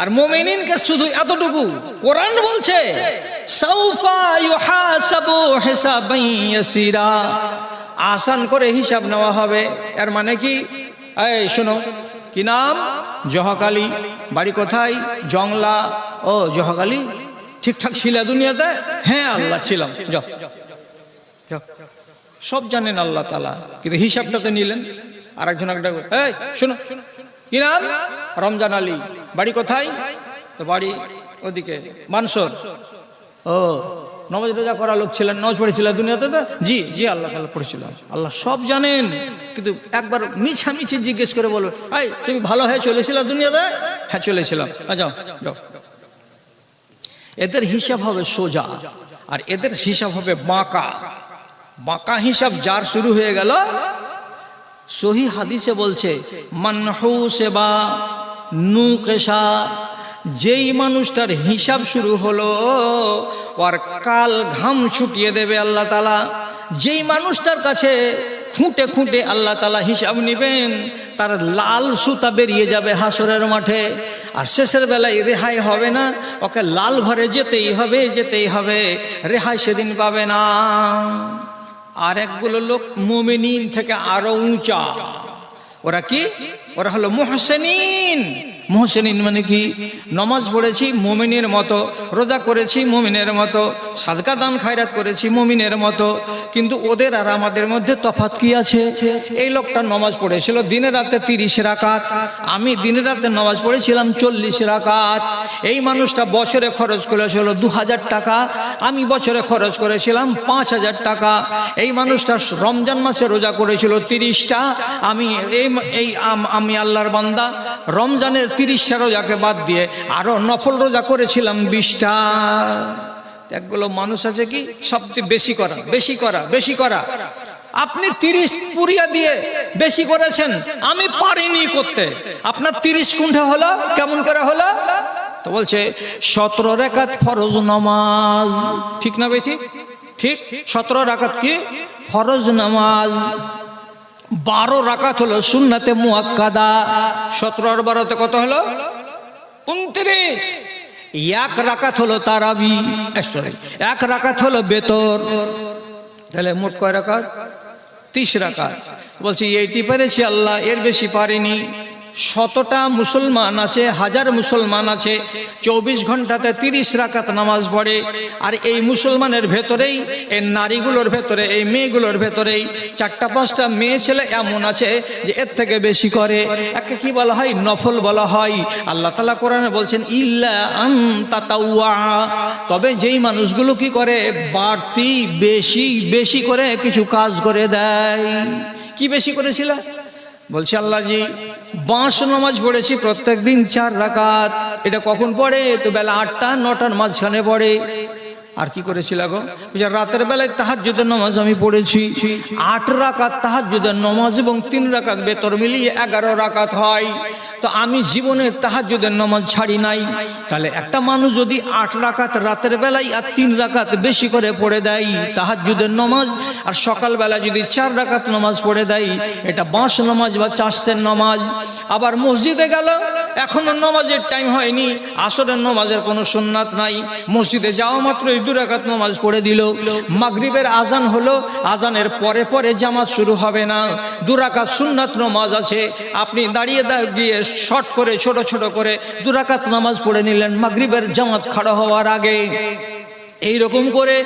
আর মুমিনকে শুধু এতটুকু কোরআন বলছে সাউফা ইউহাসাবু হিসাবান ইয়াসিরা, আসান করে হিসাব নেওয়া হবে। এর মানে কি? এই শোনো, কি নাম? জহকালী। বাড়ি কোথায়? জংলা। ও জহকালী, ঠিকঠাক ছিল দুনিয়াতে? হ্যাঁ আল্লাহ ছিলাম, যাও। সব জানেন আল্লাহ তাআলা, কিন্তু হিসাবটাকে নিলেন। আর একজন একটা, এই শোনো, কি নাম? রমজান আলী। বাড়ি কোথায়? তো বাড়ি ওদিকে মানসর। ও নামাজ রোজা করা লোক ছিলেন, নামাজ পড়েছিল দুনিয়াতে? তো জি জি আল্লাহ তাআলা পড়েছিলাম। আল্লাহ সব জানেন, কিন্তু একবার মিছামিছি জিজ্ঞেস করে বলো, এই তুমি ভালো হয়ে চলেছিল দুনিয়াতে? হ্যাঁ চলেছিলাম। যাও যাও। এদের হিসাব হবে সোজা, আর এদের হিসাব হবে বাঁকা। বাঁকা হিসাব যার শুরু হয়ে গেল, সহি হাদিসে বলছে মানহুসেবা নুকেশা, যেই মানুষটার হিসাব শুরু হলো ওর কাল ঘাম ছুটিয়ে দেবে আল্লাহ তাআলা। যেই মানুষটার কাছে খুঁটে খুঁটে আল্লাহ তাআলা হিসাব নেবেন, তার লাল সুতা বেরিয়ে যাবে হাসরের মাঠে। আর শেষের বেলায় রেহাই হবে না, ওকে লাল ঘরে যেতেই হবে, রেহাই সেদিন পাবে না। আর একগুলো লোক মুমিনিন থেকে আরো উঁচা। ওরা কি? ওরা হলো মুহসিনিন। মুহসিনিন মানে কি? নমাজ পড়েছি মুমিনের মতো, রোজা করেছি মুমিনের মতো, সাদকা দান খায়রাত করেছি মুমিনের মতো, কিন্তু ওদের আর আমাদের মধ্যে তফাৎ কি আছে? এই লোকটা নমাজ পড়েছিল দিনে রাতে 30 রাকাত, আমি দিনে রাতে নমাজ পড়েছিলাম 40 রাকাত। এই মানুষটা বছরে খরচ করেছিল 2000 টাকা, আমি বছরে খরচ করেছিলাম 5000 টাকা। এই মানুষটা রমজান মাসে রোজা করেছিল 30টা, আমি আল্লাহর বান্দা রমজানের 30টা রোজাকে বাদ দিয়ে আরো নফল রোজা করেছিলাম 20টা। একগুলো মানুষ আছে কি সবচেয়ে বেশি করা বেশি করা বেশি করা। আপনি 30 পুরিয়া দিয়ে বেশি করেছেন, আমি পারিনি করতে। আপনার 30 কুণ্ঠে হলো, কেমন করে হলো? তো বলছে 17 রাকাত ফরজ নামাজ, ঠিক না বেশি? ঠিক 17 রাকাত কি ফরজ নামাজ, 12 রাকাত হলো সুন্নাতে মুআক্কাদা। 17 আর 12তে কত হলো? 29। 1 রাকাত হলো তারাবি, সরি 1 রাকাত হলো বেতর, তাহলে মোট কয় রাকাত? 30 রাকাত। বলছি এইটি পেরেছি আল্লাহ, এর বেশি পারিনি। 100টা মুসলমান আছে, 1000 মুসলমান আছে, 24 ঘন্টাতে 30 রাকাত নামাজ পড়ে। আর এই মুসলমানের ভেতরেই, এই নারীগুলোর ভেতরে, এই মেয়েগুলোর ভেতরেই 4-5টা মেয়ে ছেলে এমন আছে যে এর থেকে বেশি করে। একে কি বলা হয়? নফল বলা হয়। আল্লাহ তাআলা কোরআনে বলছেন ইল্লা আন তাতাওয়া, তবে যেই মানুষগুলো কি করে বাড়তি বেশি বেশি করে কিছু কাজ করে দেয়। কি বেশি করেছিল? বলছে আল্লাহ জি 5 নামাজ পড়েছি প্রত্যেক দিন 4 রাকাত। এটা কখন পড়ে? তো বেলা 8টা 9টার মাঝখানে পড়ে। আর কি করেছিল গো? রাতের বেলায় তাহাজ্জুদের নামাজ আমি পড়েছি 8 রাকাত তাহাজ্জুদের নামাজ এবং 3 রাকাত বেতর মিলিয়ে 11 রাকাত হয়। তো আমি জীবনে তাহাজ্জুদের নামাজ ছাড়ি নাই। তাহলে একটা মানুষ যদি 8 রাকাত রাতের বেলায় আর 3 রাকাত বেশি করে পড়ে দেয় তাহাজ্জুদের নামাজ, আর সকালবেলা যদি 4 রাকাত নামাজ পড়ে দেয়, এটা বাঁশ নামাজ বা চাষতের নামাজ। আবার মসজিদে গেল, এখনো নামাজের টাইম হয়নি, আসরের নামাজের কোনো সুন্নাত নাই, মসজিদে যাওয়া মাত্রই 2 রাকাত নামাজ পড়ে দিল। মাগরিবের আজান হলো, আজানের পরে পরে জামাত শুরু হবে না, 2 রাকাত সুন্নাত নামাজ আছে, আপনি দাঁড়িয়ে গিয়ে শর্ট করে ছোট ছোট করে 2 রাকাত নামাজ পড়ে নিলেন মাগরিবের জামাত খাড়া হওয়ার আগে। এইরকম করে